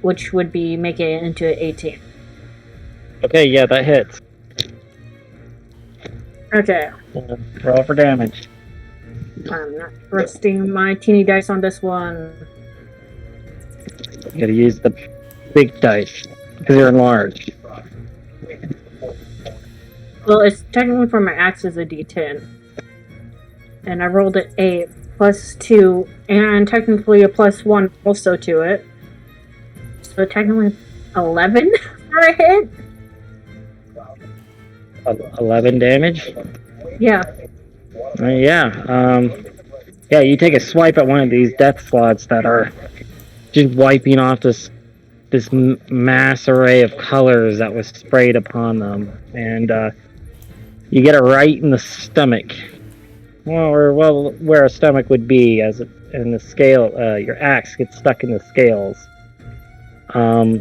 which would be making it into an 18. Okay, yeah, that hits. Okay. Roll for damage. I'm not trusting my teeny dice on this one. You gotta use the big dice because they're enlarged. Well, it's technically for my axe is a D10. And I rolled an 8 plus 2, and technically a plus 1 also to it. So technically 11 for a hit? 11 damage? Yeah. Yeah, you take a swipe at one of these death slots that are just wiping off this mass array of colors that was sprayed upon them, and you get it right in the stomach. Well, where a stomach would be, as in the scale, your axe gets stuck in the scales. As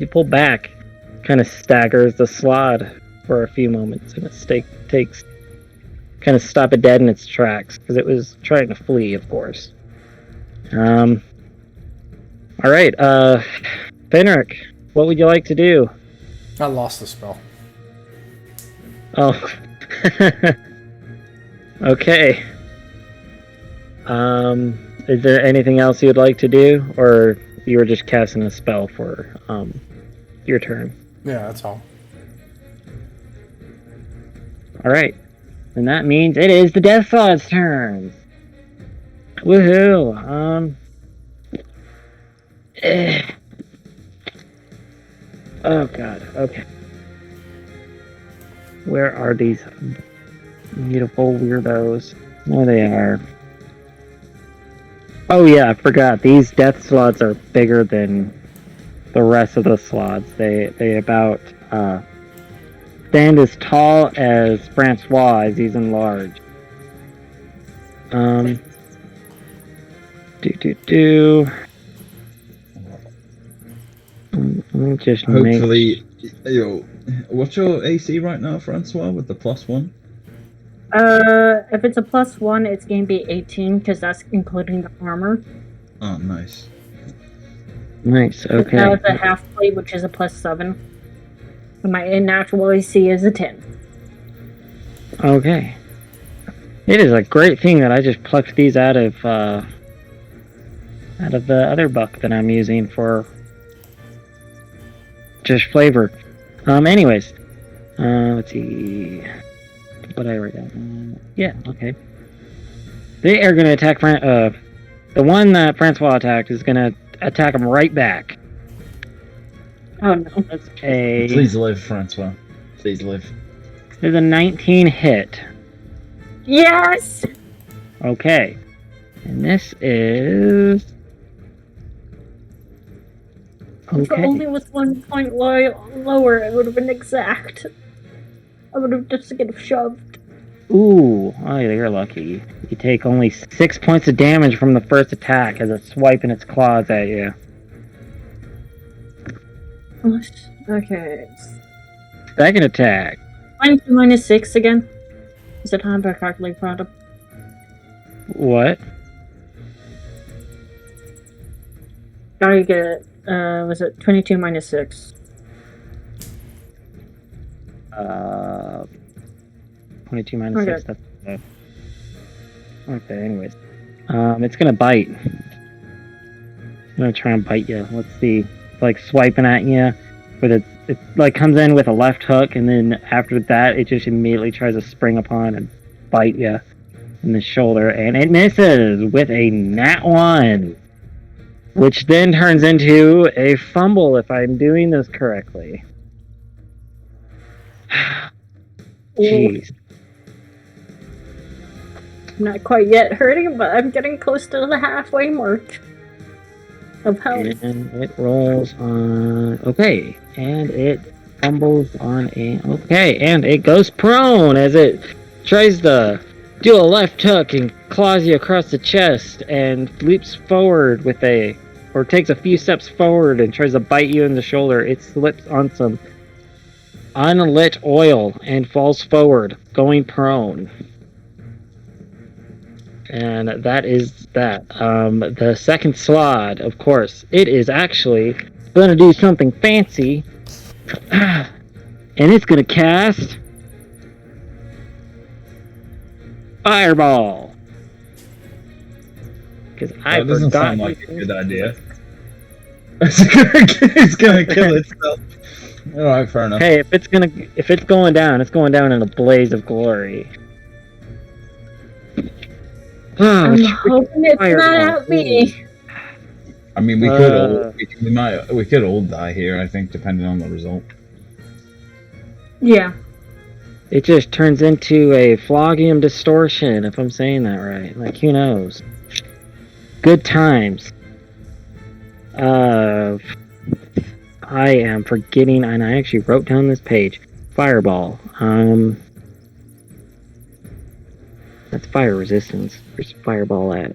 you pull back, kind of staggers the slot for a few moments, and it takes kind of stop it dead in its tracks because it was trying to flee, of course. All right, Fenric, what would you like to do? I lost the spell. Oh, okay. Is there anything else you'd like to do, or you were just casting a spell for your turn? Yeah, that's all. All right, and that means it is the Death Slot's turn. Woohoo! Oh god. Okay. Where are these beautiful weirdos? There they are. Oh yeah, I forgot. These death slots are bigger than the rest of the slots. They about stand as tall as Francois, as he's enlarged. Just Hopefully, what's your AC right now, Francois, with the +1? If it's a +1, it's going to be 18 because that's including the armor. Oh, nice. Nice. Okay. That was a half plate, which is a +7. And my natural AC is a 10. Okay. It is a great thing that I just plucked these out of the other buck that I'm using for just flavor. Anyways, let's see. What I wrote down. Yeah. Okay. They are going to attack. The one that Francois attacked is going to attack him right back. Oh no. That's a. Please live, Francois. Please live. There's a 19 hit. Yes! Okay. And this is. If it only was 1 point lower, it would have been exact. I would have just get shoved. Ooh, oh, you're lucky. You take only 6 points of damage from the first attack as it's swiping its claws at you. Okay. Second attack. -6 again. Is it time to calculate product? What? Gotta get, was it 22 minus 6? 22 minus Okay. 6. That's okay. Anyways, it's gonna bite. It's gonna try and bite you. Let's see. It's like swiping at you, but it like comes in with a left hook, and then after that, it just immediately tries to spring upon and bite you in the shoulder, and it misses with a nat 1, which then turns into a fumble if I'm doing this correctly. Jeez. Not quite yet hurting, but I'm getting close to the halfway mark of health. And it rolls on. Okay. And it fumbles on a. Okay. And it goes prone as it tries to do a left hook and claws you across the chest and leaps forward with a. Or takes a few steps forward and tries to bite you in the shoulder. It slips on some unlit oil and falls forward, going prone. And that is that. The second slot, of course, it is actually going to do something fancy. And it's going to cast Fireball. Because I That doesn't forgot. sound like a good idea. It's gonna kill itself. All right, fair enough. Hey, if it's going down, it's going down in a blaze of glory. I'm hoping it's not me. I mean, we could all die here. I think, depending on the result. Yeah. It just turns into a Phlogium distortion, if I'm saying that right. Like, who knows? Good times. I am forgetting, and I actually wrote down this page. Fireball. That's fire resistance. Where's Fireball at?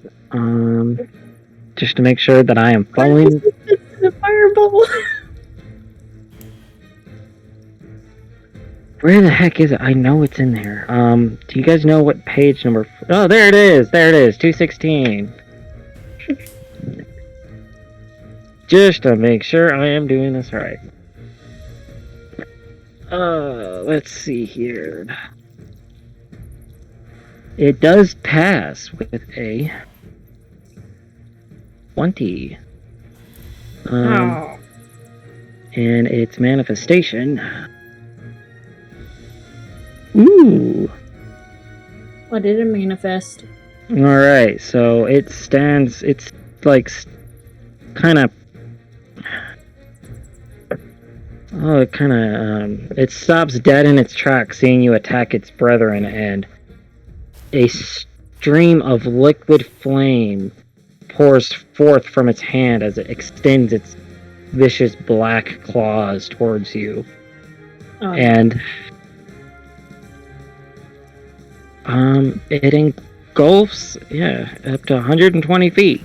Just to make sure that I am following The fireball. Where the heck is it? I know it's in there. Do you guys know what page number? Oh, there it is. There it is. 216. Just to make sure I am doing this right. Let's see here. It does pass with a 20. And its manifestation. Ooh. What did it manifest? Alright, so it stands, it's like kind of. Oh, it stops dead in its tracks, seeing you attack its brethren, and a stream of liquid flame pours forth from its hand as it extends its vicious black claws towards you. Oh. And it engulfs, up to 120 feet.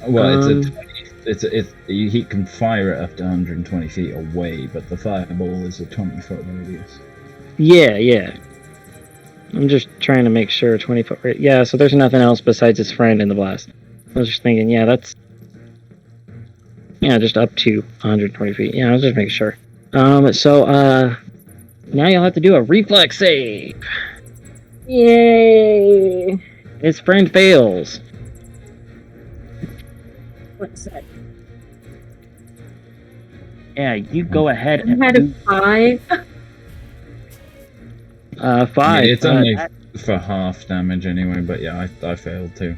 Well, he can fire it up to 120 feet away, but the fireball is a 20-foot radius. Yeah. I'm just trying to make sure 20-foot radius. Yeah, so there's nothing else besides his friend in the blast. I was just thinking, that's just up to 120 feet. Yeah, I was just making sure. So now you'll have to do a reflex save. Yay! His friend fails. What's that? Yeah, you go ahead. I had a 5. 5. Yeah, it's only for half damage anyway, but yeah, I failed too.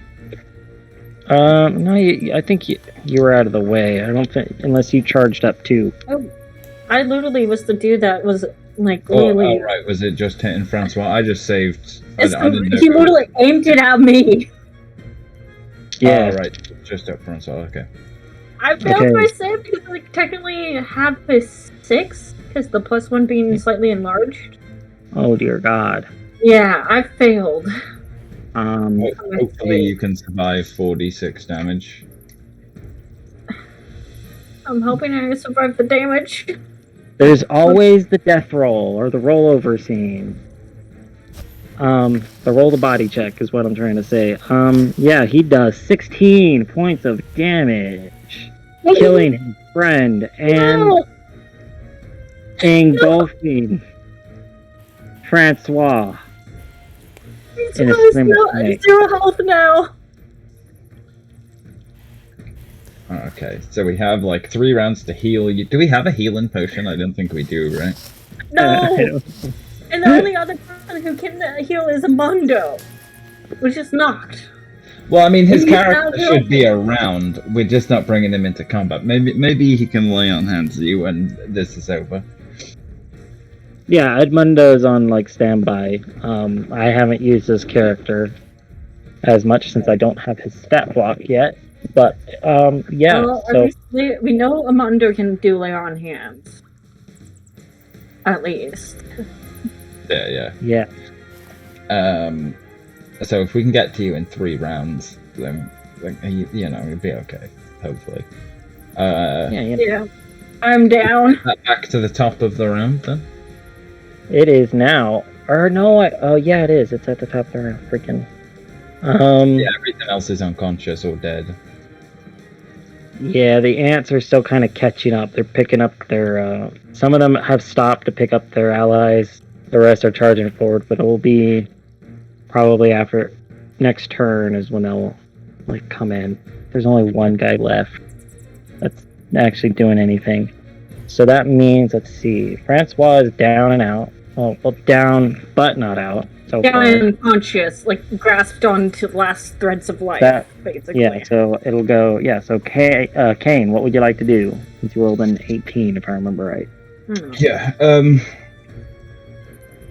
No, I think you were out of the way. I don't think, unless you charged up too. Oh, I literally was the dude that was like Oh, really. right. Was it just hitting Francois? I just saved. I He didn't know. literally aimed it at me. Yeah. Oh, right. Just up Francois. Okay. I failed my save because technically half is 6 because the +1 being slightly enlarged. Oh dear God. Yeah, I failed. Hopefully you can survive 4d6 damage. I'm hoping I survive the damage. There's always the death roll or the rollover scene. The roll the body check is what I'm trying to say. Yeah, he does 16 points of damage, killing his friend and engulfing Francois. In a zero health now. Okay, so we have like 3 rounds to heal. Do we have a healing potion? I don't think we do, right? No. And the only other person who can heal is Mondo, which is knocked. Well, I mean, his character should be around. We're just not bringing him into combat. Maybe he can lay on hands to you when this is over. Yeah, Edmundo's on standby. I haven't used his character as much since I don't have his stat block yet. But yeah. Well, so we know Amondo can do lay on hands, at least. Yeah. So if we can get to you in 3 rounds, then it'll be okay. Hopefully. Yeah. I'm down. Back to the top of the round then. It is now. Or no, yeah, it is. It's at the top of the round. Freaking. Yeah, everything else is unconscious or dead. Yeah, the ants are still kind of catching up. They're picking up their. Some of them have stopped to pick up their allies. The rest are charging forward, but it will be probably after next turn is when they'll come in. There's only one guy left that's actually doing anything. So that means, let's see, Francois is down and out. Well, down but not out. So Down far. unconscious, like grasped onto the last threads of life, basically. Yeah, so it'll go. Yeah, so Kane, what would you like to do? Since you rolled an 18, if I remember right. Yeah.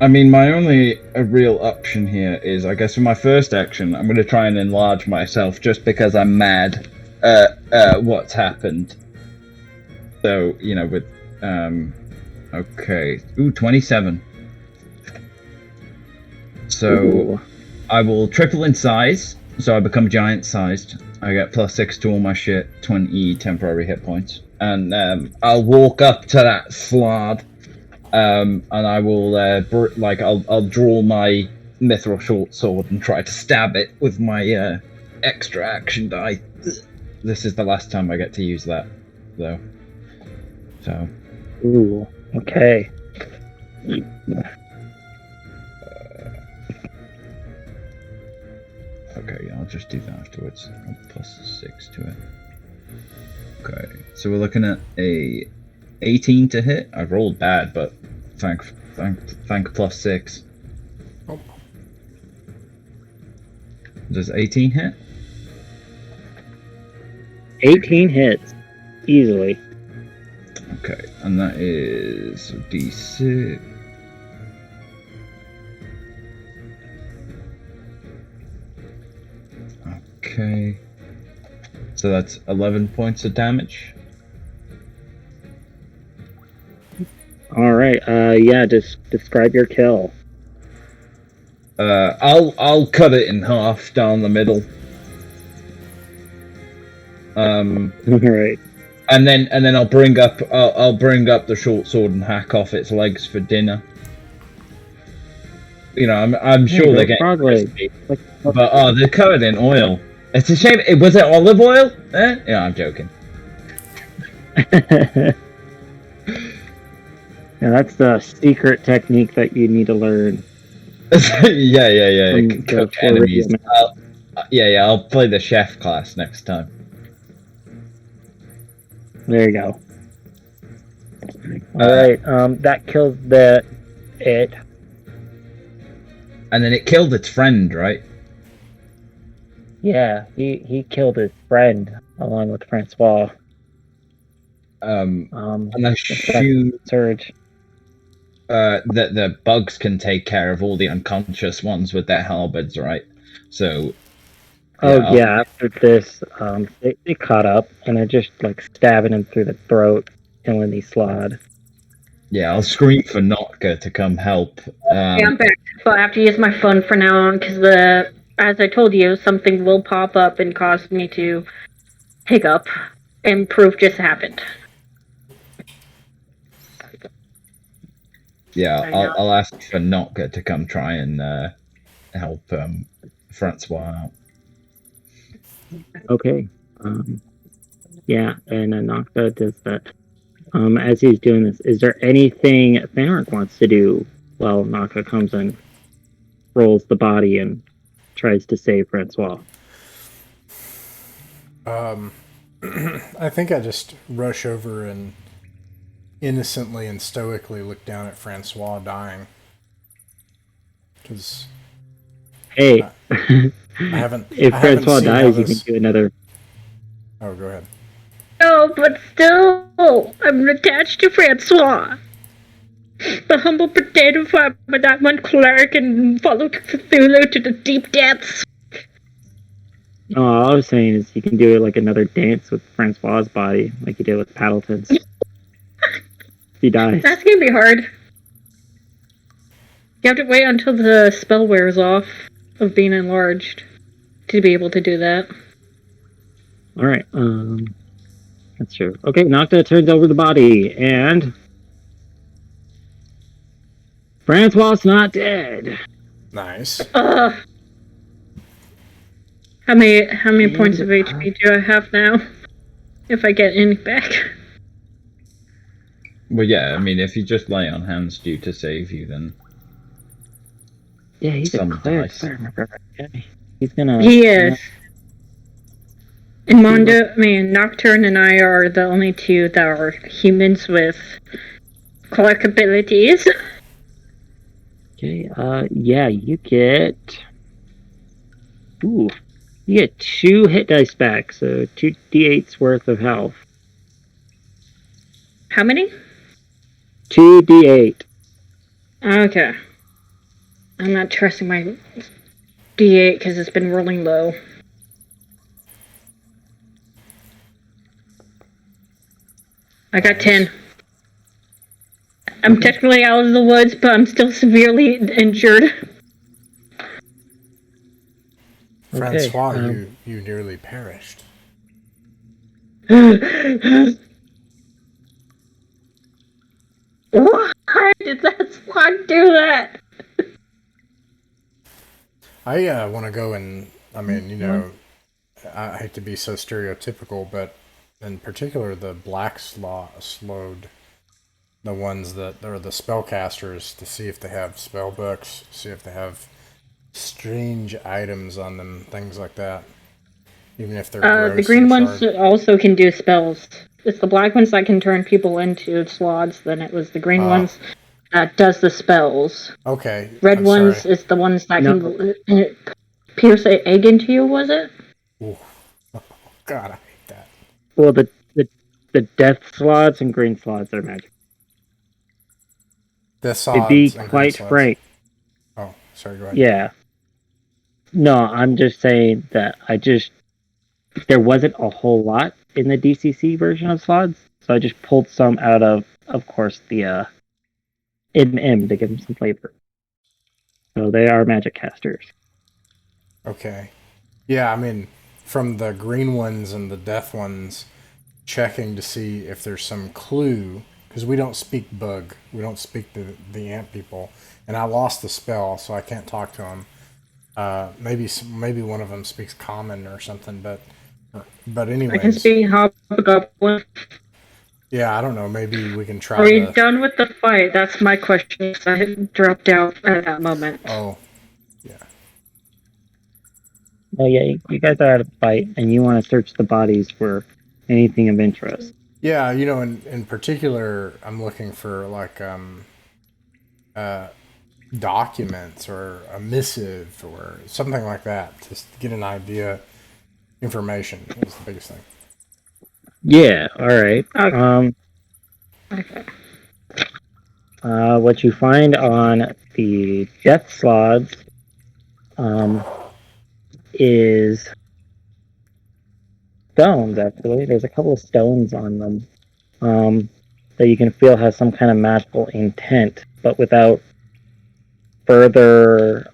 I mean, my only real option here is, I guess, for my first action, I'm going to try and enlarge myself just because I'm mad at what's happened. So, you know, with okay, 27. So Ooh. I will triple in size, so I become giant-sized. I get +6 to all my shit, 20 temporary hit points, and I'll walk up to that slod, and I will I'll draw my mithril short sword and try to stab it with my extra action die. This is the last time I get to use that, though. So. Ooh. Okay. Okay, I'll just do that afterwards. +6 to it. Okay, so we're looking at a 18 to hit. I rolled bad, but thank +6. Oh. Does 18 hit? 18 hits. Easily. Okay, and that is D6. Okay. So that's 11 points of damage. Alright, yeah, just describe your kill. I'll cut it in half down the middle. Alright. And then I'll bring up the short sword and hack off its legs for dinner. You know, I'm sure they're getting crispy, but they're covered in oil. It's a shame. Was it olive oil? Yeah, I'm joking. Yeah, that's the secret technique that you need to learn. Yeah. Cook enemies. I'll play the chef class next time. There you go. Alright, that kills it. And then it killed its friend, right? Yeah, he killed his friend along with Francois. And I shoot surge. that the bugs can take care of all the unconscious ones with their halberds, right? So Yeah, after this, they caught up and they're just like stabbing him through the throat, killing the slod. Yeah, I'll scream for Notka to come help. Yeah, I'm back. So I have to use my phone for now on because as I told you, something will pop up and cause me to pick up, and proof just happened. Yeah, I'll ask for Notka to come try and help Francois out. Okay. Yeah, and Nocta does that. As he's doing this, is there anything Thanric wants to do while Nocta comes and rolls the body and tries to save Francois? I think I just rush over and innocently and stoically look down at Francois dying. Because hey, I haven't. if Francois dies, you can do another. Oh, go ahead. No, but still, I'm attached to Francois. The humble potato farmer that one cleric and followed Cthulhu to the deep depths. No, all I was saying is you can do like another dance with Francois's body, like you did with Paddleton's. He dies. That's gonna be hard. You have to wait until the spell wears off of being enlarged to be able to do that. Alright, that's true. Okay, Nocta turns over the body, and Francois not dead. Nice. How many points of HP do I have now? If I get any back. Well, yeah, I mean, if you just lay on hands due to save you, then... Yeah, he's a Some cleric, dice. if I remember right. He's gonna... He is. And Nocturne and I are the only two that are humans with cleric abilities. Okay, yeah, you get... Ooh. You get 2 hit dice back, so 2d8's worth of health. How many? 2d8. Okay. I'm not trusting my D8 because it's been rolling low. I got 10. I'm technically out of the woods, but I'm still severely injured. Francois, you nearly perished. Why did that slug do that? I want to go and, I mean, you know, I hate to be so stereotypical, but in particular the black slowed, the ones that are the spellcasters, to see if they have spell books, see if they have strange items on them, things like that. Even if they're gross the green and ones also can do spells. It's the black ones that can turn people into sloths, then it was the green ones that does the spells. Okay. Red ones is the ones that can pierce an egg into you, was it? Ooh. Oh, God, I hate that. Well, the death slots and green slots are magic. To be quite frank. Oh, sorry, go ahead. Yeah. No, I'm just saying that there wasn't a whole lot in the DCC version of slots, so I just pulled some out of course, the M to give them some flavor. So they are magic casters. Okay. Yeah, I mean, from the green ones and the death ones, checking to see if there's some clue, because we don't speak bug. We don't speak the ant people. And I lost the spell, so I can't talk to them. Maybe one of them speaks common or something, but anyways. I can speak hobgoblin. Yeah, I don't know. Maybe we can try. Are you done with the fight? That's my question. I dropped out at that moment. Oh, yeah. Oh yeah, you guys are at a fight, and you want to search the bodies for anything of interest. Yeah, you know, in particular, I'm looking for like documents or a missive or something like that, just to get an idea. Information is the biggest thing. Yeah. All right. Okay. What you find on the death slots is stones. Actually, there's a couple of stones on them that you can feel has some kind of magical intent, but without further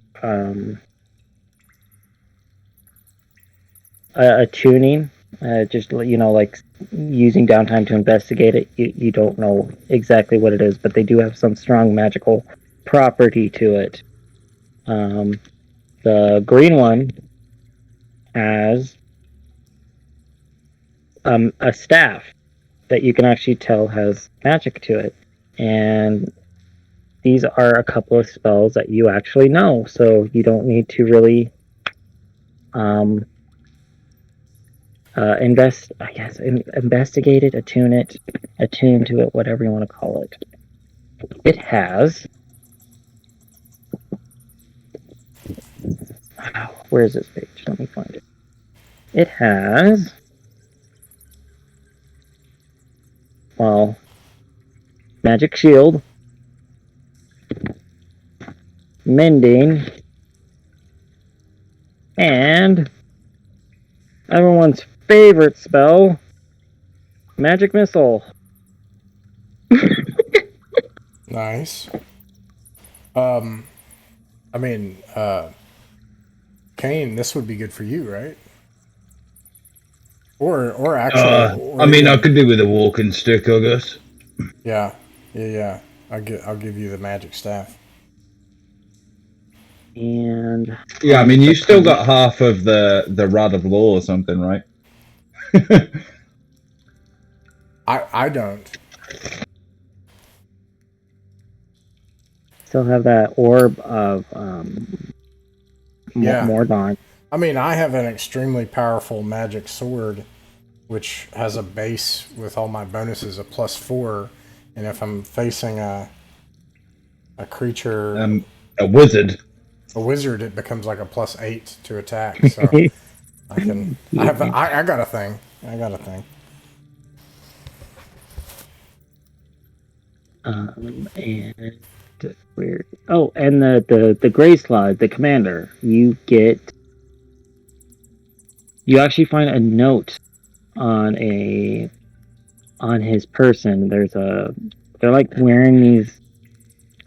attuning. Just, you know, like using downtime to investigate it, you don't know exactly what it is, but they do have some strong magical property to it. The green one has a staff that you can actually tell has magic to it, and these are a couple of spells that you actually know, so you don't need to really investigate it, attune to it, whatever you want to call it. It has... where is this page? Let me find it. It has... well, magic shield, mending, and everyone's favorite spell, magic missile. Nice. I mean, Kane, this would be good for you, right? Or actually, I mean, I could do with a walking stick, I guess. Yeah. I'll give you the magic staff. And yeah, I mean, you still got half of the rod of law or something, right? I don't. Still have that orb of Mordaunt. I mean, I have an extremely powerful magic sword, which has a base with all my bonuses of +4, and if I'm facing a creature, a wizard, a wizard, it becomes like a +8 to attack. So I got a thing. I got a thing. And weird. Oh, and the gray slot, the commander, you actually find a note on his person. They're like wearing these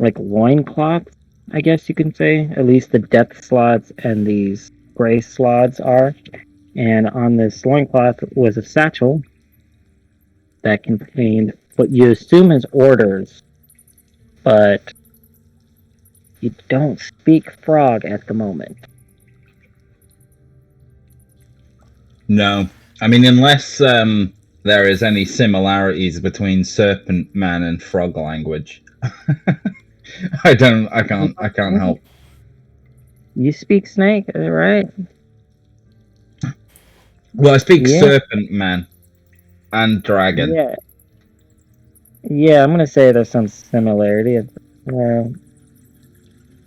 like loincloths, I guess you can say. At least the depth slots and these gray slots are. And on this loincloth was a satchel that contained what you assume is orders, but you don't speak frog at the moment. No. I mean, unless there is any similarities between Serpent Man and frog language. I can't help. You speak snake, right? Well, I speak Serpent Man and Dragon. Yeah. Yeah, I'm gonna say there's some similarity.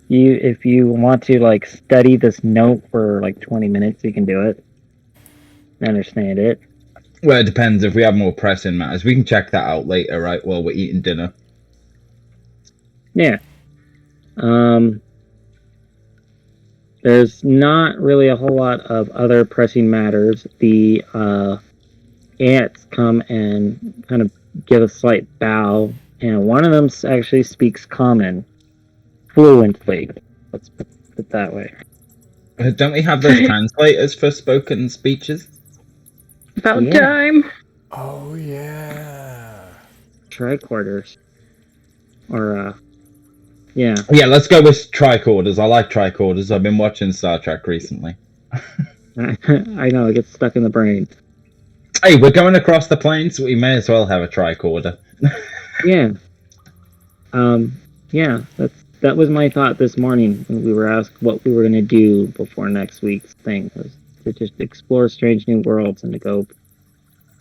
If you want to like study this note for like 20 minutes, you can do it. Understand it. Well, it depends. If we have more pressing matters, we can check that out later, right? While we're eating dinner. Yeah. There's not really a whole lot of other pressing matters. The ants come and kind of give a slight bow, and one of them actually speaks common fluently. Let's put it that way. Don't we have those translators for spoken speeches? About time. Oh yeah. Tricorders. Or yeah. Yeah, let's go with tricorders. I like tricorders. I've been watching Star Trek recently. I know, it gets stuck in the brain. Hey, we're going across the plains. We may as well have a tricorder. Yeah. Yeah, that was my thought this morning when we were asked what we were going to do before next week's thing, was to just explore strange new worlds and to go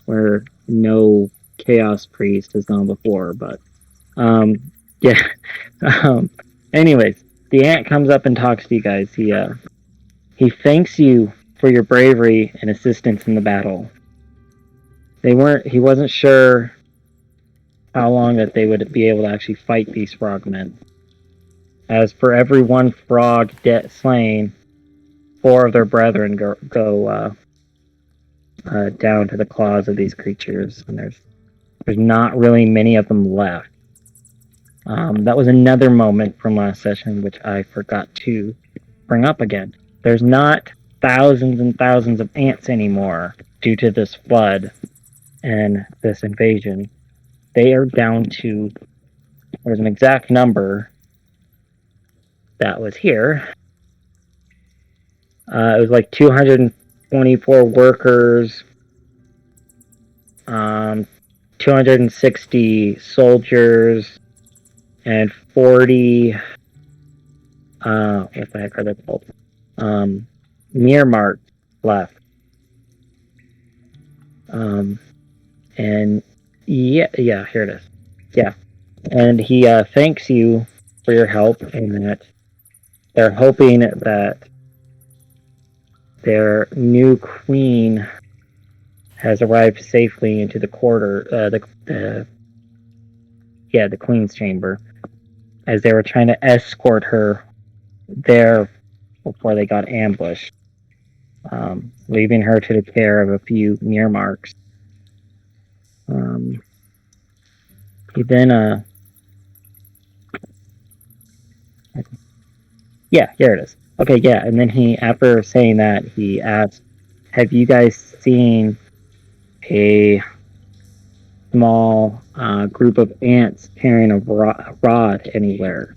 where no chaos priest has gone before. But yeah. Anyways, the ant comes up and talks to you guys. He thanks you for your bravery and assistance in the battle. He wasn't sure how long that they would be able to actually fight these frogmen. As for every one frog slain, 4 of their brethren go down to the claws of these creatures, and there's not really many of them left. That was another moment from last session which I forgot to bring up again. There's not thousands and thousands of ants anymore due to this flood and this invasion. They are down to, there's an exact number that was here. It was like 224 workers, 260 soldiers, and 40 what the heck are they called? Mirmarks left. And yeah, here it is. Yeah. And he thanks you for your help, and that they're hoping that their new queen has arrived safely into the the queen's chamber, as they were trying to escort her there before they got ambushed, leaving her to the care of a few Mirmarks. He then yeah, here it is. Okay, yeah, and then he, after saying that, he asked, have you guys seen a small group of ants carrying a rod anywhere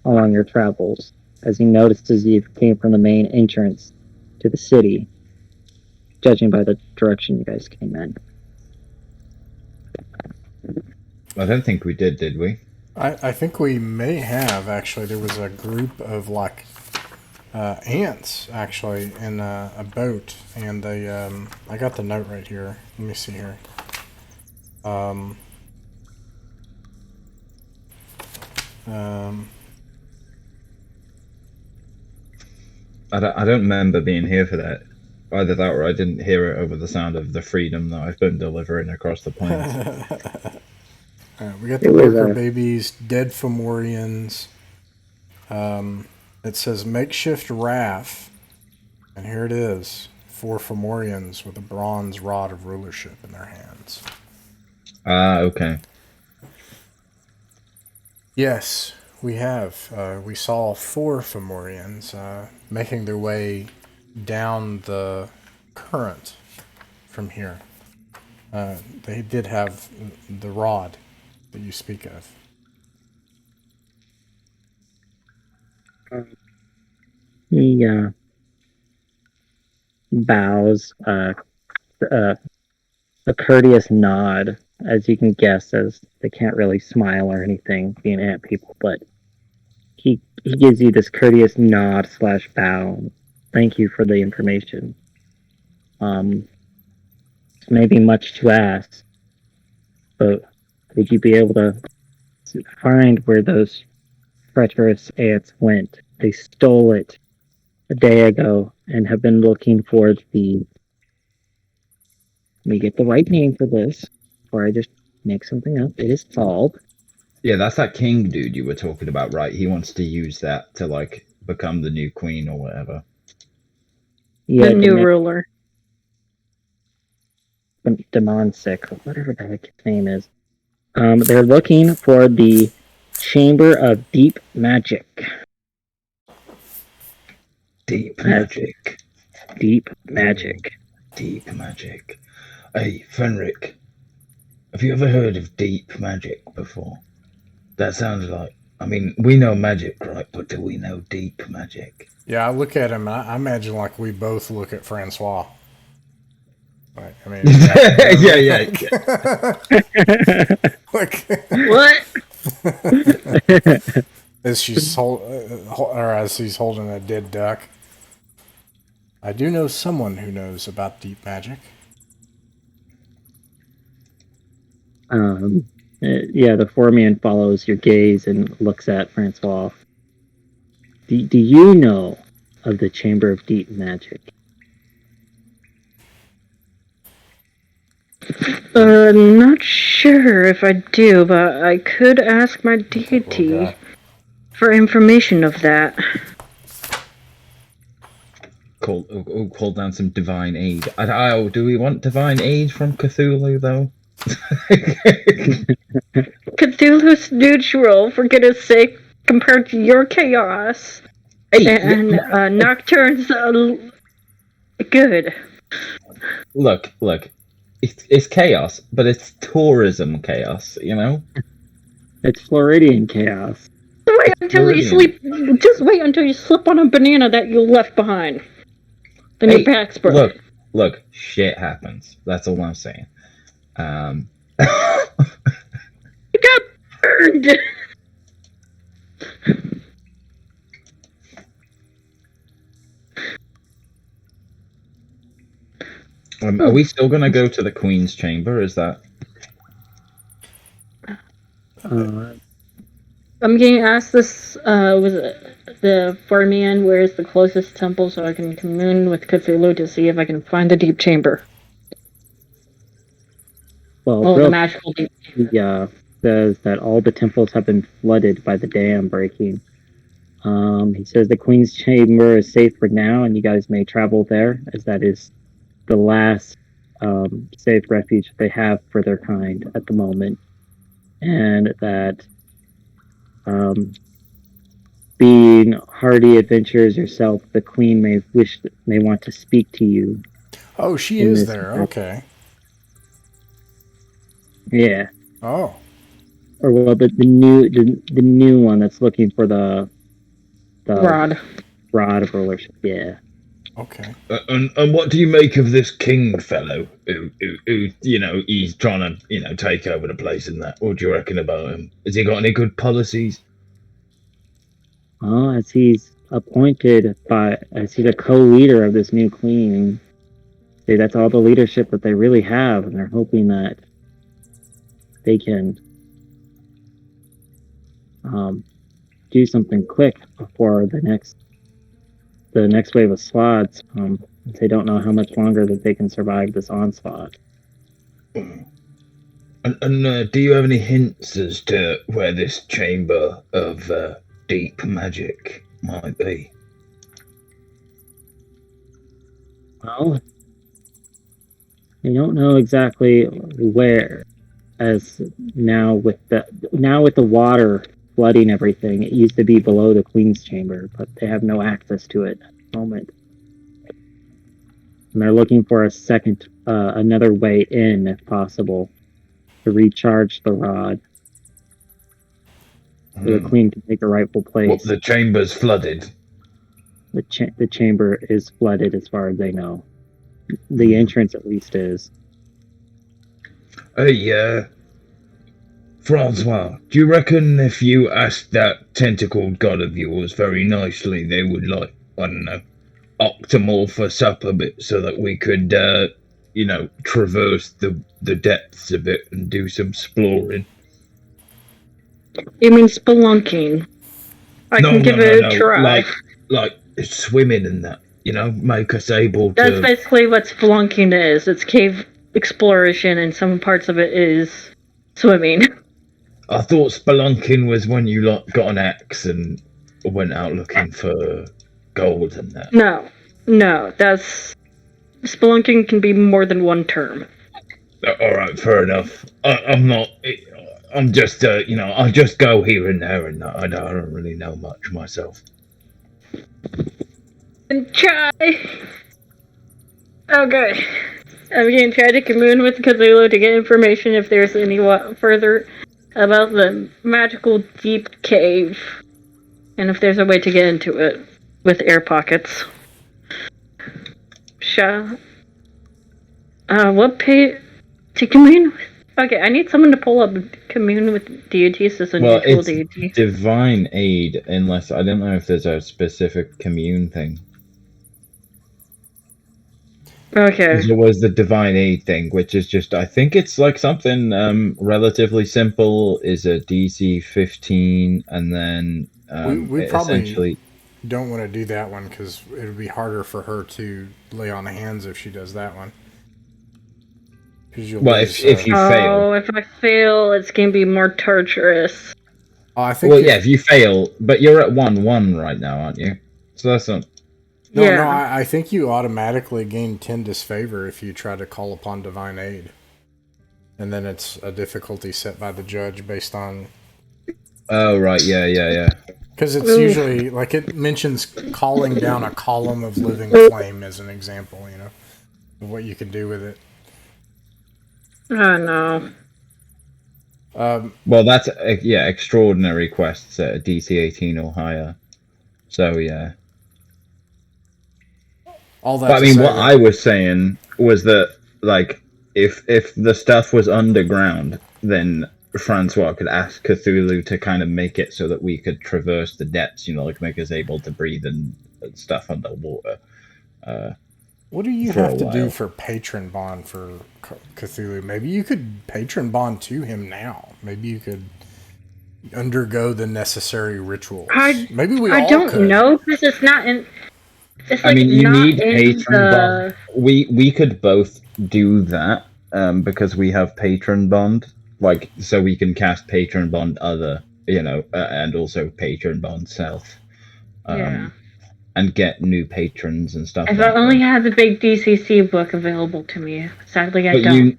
along your travels? As he noticed as you came from the main entrance to the city, judging by the direction you guys came in. I don't think we did we? I think we may have, actually. There was a group of, like, ants actually in a boat, and they I got the note right here. Let me see here. I don't remember being here for that. Either that or I didn't hear it over the sound of the freedom that I've been delivering across the plains. We got the worker babies, dead Fomorians. It says makeshift raft, and here it is: 4 Fomorians with a bronze rod of rulership in their hands. Okay. Yes, we have. We saw 4 Fomorians making their way down the current from here. They did have the rod that you speak of. He bows, a courteous nod, as you can guess, as they can't really smile or anything, being ant people, but he gives you this courteous nod / bow. Thank you for the information. Maybe much to ask, but would you be able to find where those treacherous ants went? They stole it a day ago and have been looking for the... Let me get the right name for this, or I just make something up. It is called... Yeah, that's that king dude you were talking about, right? He wants to use that to, like, become the new queen or whatever. Yeah, the new ruler. Demonsec, or whatever the heck his name is. They're looking for the Chamber of Deep Magic. Deep magic. Deep magic. Deep magic. Hey, Fenric, have you ever heard of deep magic before? That sounds like... I mean, we know magic, right? But do we know deep magic? Yeah, I look at him, and I imagine like we both look at Francois. Like, I mean, yeah. like, What? as she's or as he's holding a dead duck. I do know someone who knows about deep magic. Yeah, the foreman follows your gaze and looks at Francois. Do you know of the Chamber of Deep Magic? Not sure if I do, but I could ask my deity for information of that. Call down some divine aid. Do we want divine aid from Cthulhu, though? Cthulhu's neutral, for goodness sake, compared to your chaos. Hey, And Nocturne's good. Look. It's chaos, but it's tourism chaos, you know? It's Floridian chaos. Wait until you sleep. Just wait until you slip on a banana that you left behind. Then your back's broken. Look, shit happens. That's all I'm saying. You got burned! Are we still going to go to the Queen's Chamber? Is that... I'm getting asked this, was the foreman where's the closest temple so I can commune with Cthulhu to see if I can find the deep chamber. Well, the magical deep chamber. Yeah, says that all the temples have been flooded by the dam breaking. He says the Queen's Chamber is safe for now, and you guys may travel there, as that is the last safe refuge they have for their kind at the moment. And that being hardy adventurers yourself, the Queen may want to speak to you. Oh, she is there. Okay. Yeah. Oh. Or well, the new one that's looking for the rod of rulership. Yeah. Okay. And what do you make of this king fellow who he's trying to take over the place and that? What do you reckon about him? Has he got any good policies? Well, as he's appointed by, as he's a co-leader of this new queen. See, that's all the leadership that they really have, and they're hoping that they can do something quick before the next wave of slots. They don't know how much longer that they can survive this onslaught. And do you have any hints as to where this chamber of deep magic might be? Well, I don't know exactly where, as now with the water flooding everything, it used to be below the Queen's chamber, but they have no access to it at the moment. And they're looking for a second, another way in, if possible, to recharge the rod, so the Queen can take her rightful place. Well, the chamber's flooded. The chamber is flooded, as far as they know. The entrance, at least, is. Hey, Francois, do you reckon if you asked that tentacled god of yours very nicely, they would, like, I don't know, octomorph us up a bit so that we could, traverse the depths of it and do some exploring? You mean spelunking? I can give it a try. Like swimming and that, make us able to... That's basically what spelunking is. It's cave exploration, and some parts of it is swimming. I thought spelunking was when you got an axe and went out looking for gold and that. No, that's... Spelunking can be more than one term. Alright, fair enough. I'm just, I just go here and there and I don't really know much myself. And try! Okay. I'm going to try to commune with Cthulhu to get information if there's any further about the magical deep cave. And if there's a way to get into it with air pockets. What page to commune with? Okay, I need someone to pull up commune with deities as a neutral deity. Divine aid, unless I don't know if there's a specific commune thing. Okay. There was the divine aid thing, which is just, I think it's like something relatively simple, is a DC 15, and then we probably don't want to do that one because it would be harder for her to lay on hands if she does that one. Well, if you fail. Oh, if I fail, it's going to be more torturous. Oh, I think. Well, yeah, if you fail, but you're at 1/1 right now, aren't you? So that's not. No, I think you automatically gain 10 disfavor if you try to call upon divine aid, and then it's a difficulty set by the judge based on. Oh right, yeah. Because it's usually like it mentions calling down a column of living flame as an example, of what you can do with it. Oh no. Well, that's extraordinary quests at a DC 18 or higher. So yeah. All that. But I mean, what I was saying was that, like, if the stuff was underground, then Francois could ask Cthulhu to kind of make it so that we could traverse the depths. Like make us able to breathe and stuff underwater. What do you have to do for patron bond for Cthulhu? Maybe you could patron bond to him now. Maybe you could undergo the necessary rituals. Maybe we all could. I don't know, because it's not in... It's like, I mean, you need patron bond. We could both do that, because we have patron bond. Like, so we can cast patron bond other, and also patron bond self. And get new patrons and stuff. If I only had the big DCC book available to me. Sadly, I don't.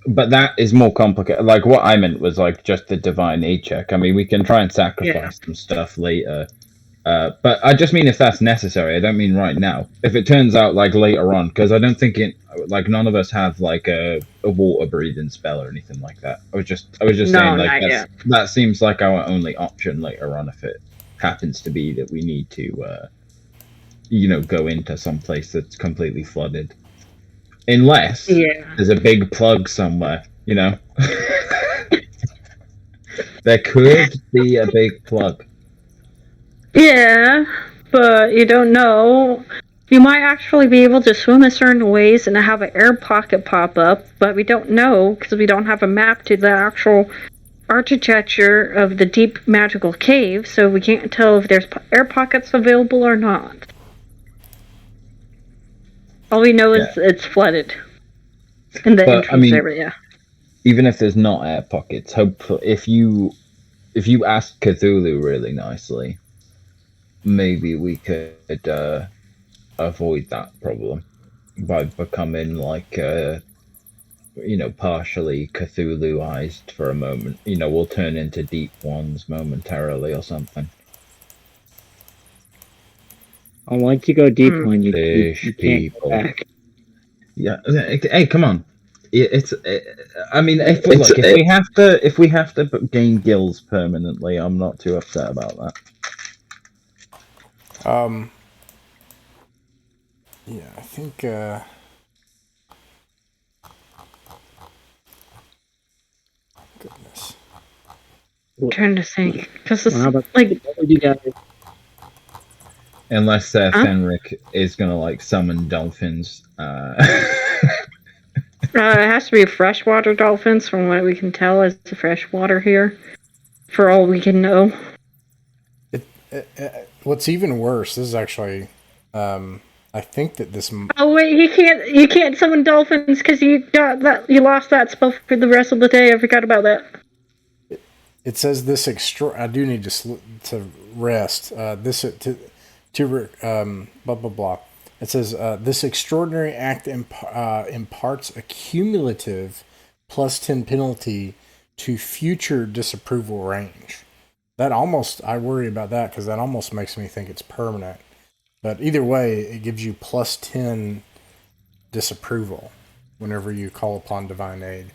But that is more complicated. Like, what I meant was, like, just the divine aid check. I mean, we can try and sacrifice some stuff later. But I just mean if that's necessary. I don't mean right now. If it turns out, like, later on, because I don't think none of us have, like, a water breathing spell or anything like that. I was just saying, like, that seems like our only option later on if it happens to be that we need to... go into some place that's completely flooded. Unless there's a big plug somewhere, There could be a big plug. Yeah. but you don't know. You might actually be able to swim a certain ways and have an air pocket pop up, but we don't know because we don't have a map to the actual architecture of the deep magical cave, so we can't tell if there's air pockets available or not. All we know is it's flooded in the entrance area. Even if there's not air pockets, if you ask Cthulhu really nicely, maybe we could avoid that problem by becoming like partially Cthulhuized for a moment. We'll turn into deep ones momentarily or something. And once you go deep one, you can't go back. Yeah. Hey, come on. If we have to gain gills permanently, I'm not too upset about that. Yeah, I think. Goodness. I'm trying to think, because it's What would you guys? Unless Fenric is gonna summon dolphins. It has to be freshwater dolphins, from what we can tell, as the freshwater here. For all we can know. What's even worse, this is actually, I think that this. Oh wait, you can't summon dolphins because you lost that spell for the rest of the day. I forgot about that. It says this I do need to rest. Blah blah blah. It says this extraordinary act imparts a cumulative +10 penalty to future disapproval range. I worry about that because that almost makes me think it's permanent. But either way, it gives you +10 disapproval whenever you call upon divine aid.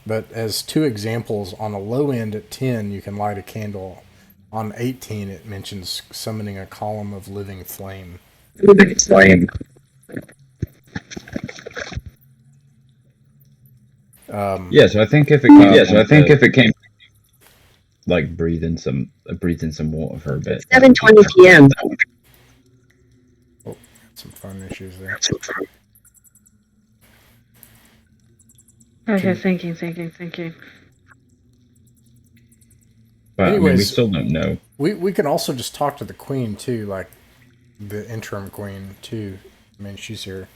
But as 2 examples, on a low end at 10, you can light a candle. On 18, it mentions summoning a column of living flame. Living flame. So I think if it came, breathe in some water for a bit. 7:20 p.m. Oh, some phone issues there. Okay, thinking. But anyways, we still don't know. We can also just talk to the queen too, the interim queen too. She's here.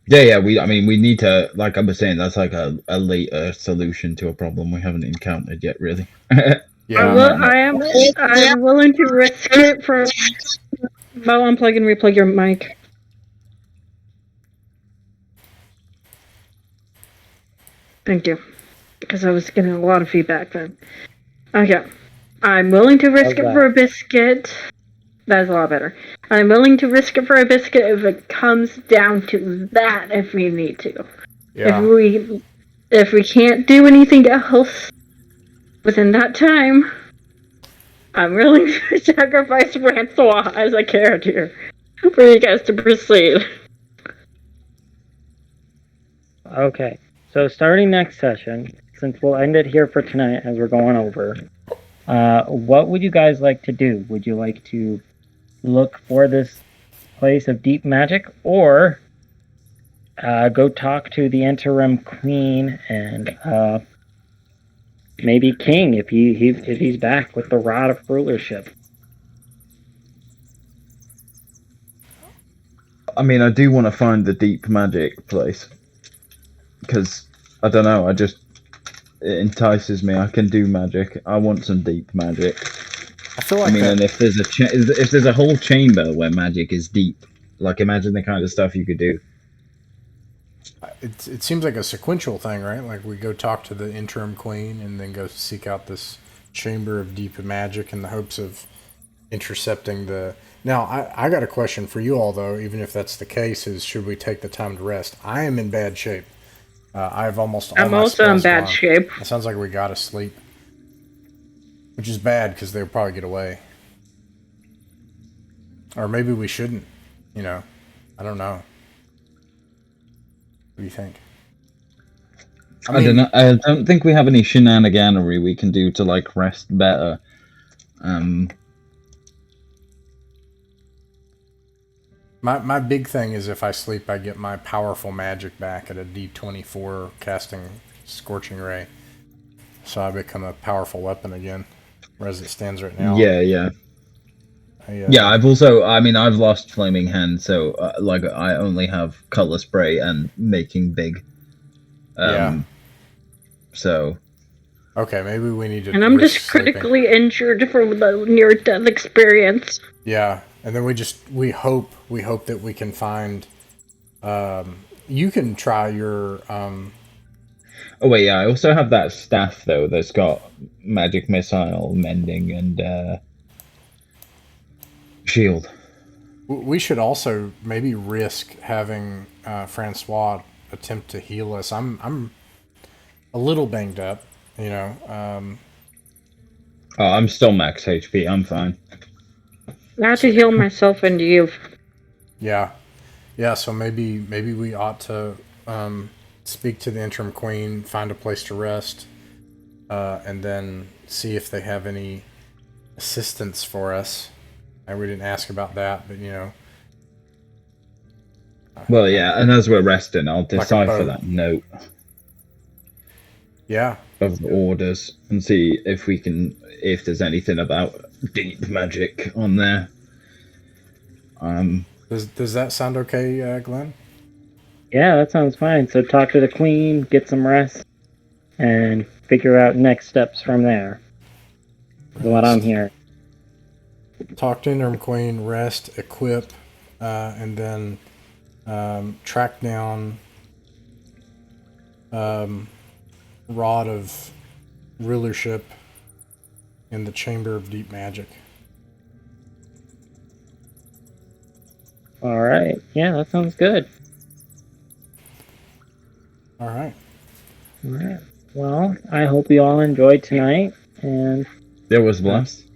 Yeah. We need to, like I was saying, that's like a later solution to a problem we haven't encountered yet, really. Yeah. I'm willing to risk it for. Well, unplug and replug your mic. Thank you. Because I was getting a lot of feedback then. Okay. I'm willing to risk it for a biscuit. That's a lot better. I'm willing to risk it for a biscuit if it comes down to that, if we need to. Yeah. If we can't do anything else within that time, I'm willing to sacrifice Francois as a character for you guys to proceed. Okay. So starting next session, since we'll end it here for tonight as we're going over, what would you guys like to do? Would you like to look for this place of deep magic, or go talk to the interim queen and maybe king if he's back with the rod of rulership? I mean, I do want to find the deep magic place because I don't know. It entices me. I can do magic. I want some deep magic. I feel like and if there's a whole chamber where magic is deep, imagine the kind of stuff you could do. It seems like a sequential thing, right? Like we go talk to the interim queen and then go seek out this chamber of deep magic in the hopes of intercepting the... Now, I got a question for you all, though, even if that's the case, is should we take the time to rest? I am in bad shape. I'm also in bad shape. It sounds like we gotta sleep. Which is bad, because they'll probably get away. Or maybe we shouldn't. I don't know. What do you think? I don't know. I don't think we have any shenaniganery we can do to rest better. My big thing is if I sleep, I get my powerful magic back at a D24 casting Scorching Ray. So I become a powerful weapon again, whereas it stands right now. Yeah. I've lost Flaming Hand, so I only have Color Spray and Making Big. So. Okay, maybe we need to. And I'm just critically injured from the near-death experience. Yeah, and then we hope that we can find. You can try your. Oh wait, yeah. I also have that staff though that's got magic missile, mending, and shield. We should also maybe risk having Francois attempt to heal us. I'm a little banged up, you know. Oh, I'm still max HP. I'm fine. I have to heal myself and you. Yeah. So maybe we ought to speak to the interim queen, find a place to rest, and then see if they have any assistance for us. And we didn't ask about that, but you know. Well, yeah, and as we're resting, I'll decipher that note. Yeah. Of the orders and see if there's anything about deep magic on there. Does that sound okay, Glenn? Yeah, that sounds fine. So talk to the queen, get some rest, and figure out next steps from there. Is what I'm hearing. Talk to interim queen, rest, equip, and then track down Rod of Rulership in the Chamber of Deep Magic. All right. Yeah, that sounds good. All right. All right. Well, I hope you all enjoyed tonight, and It was blessed.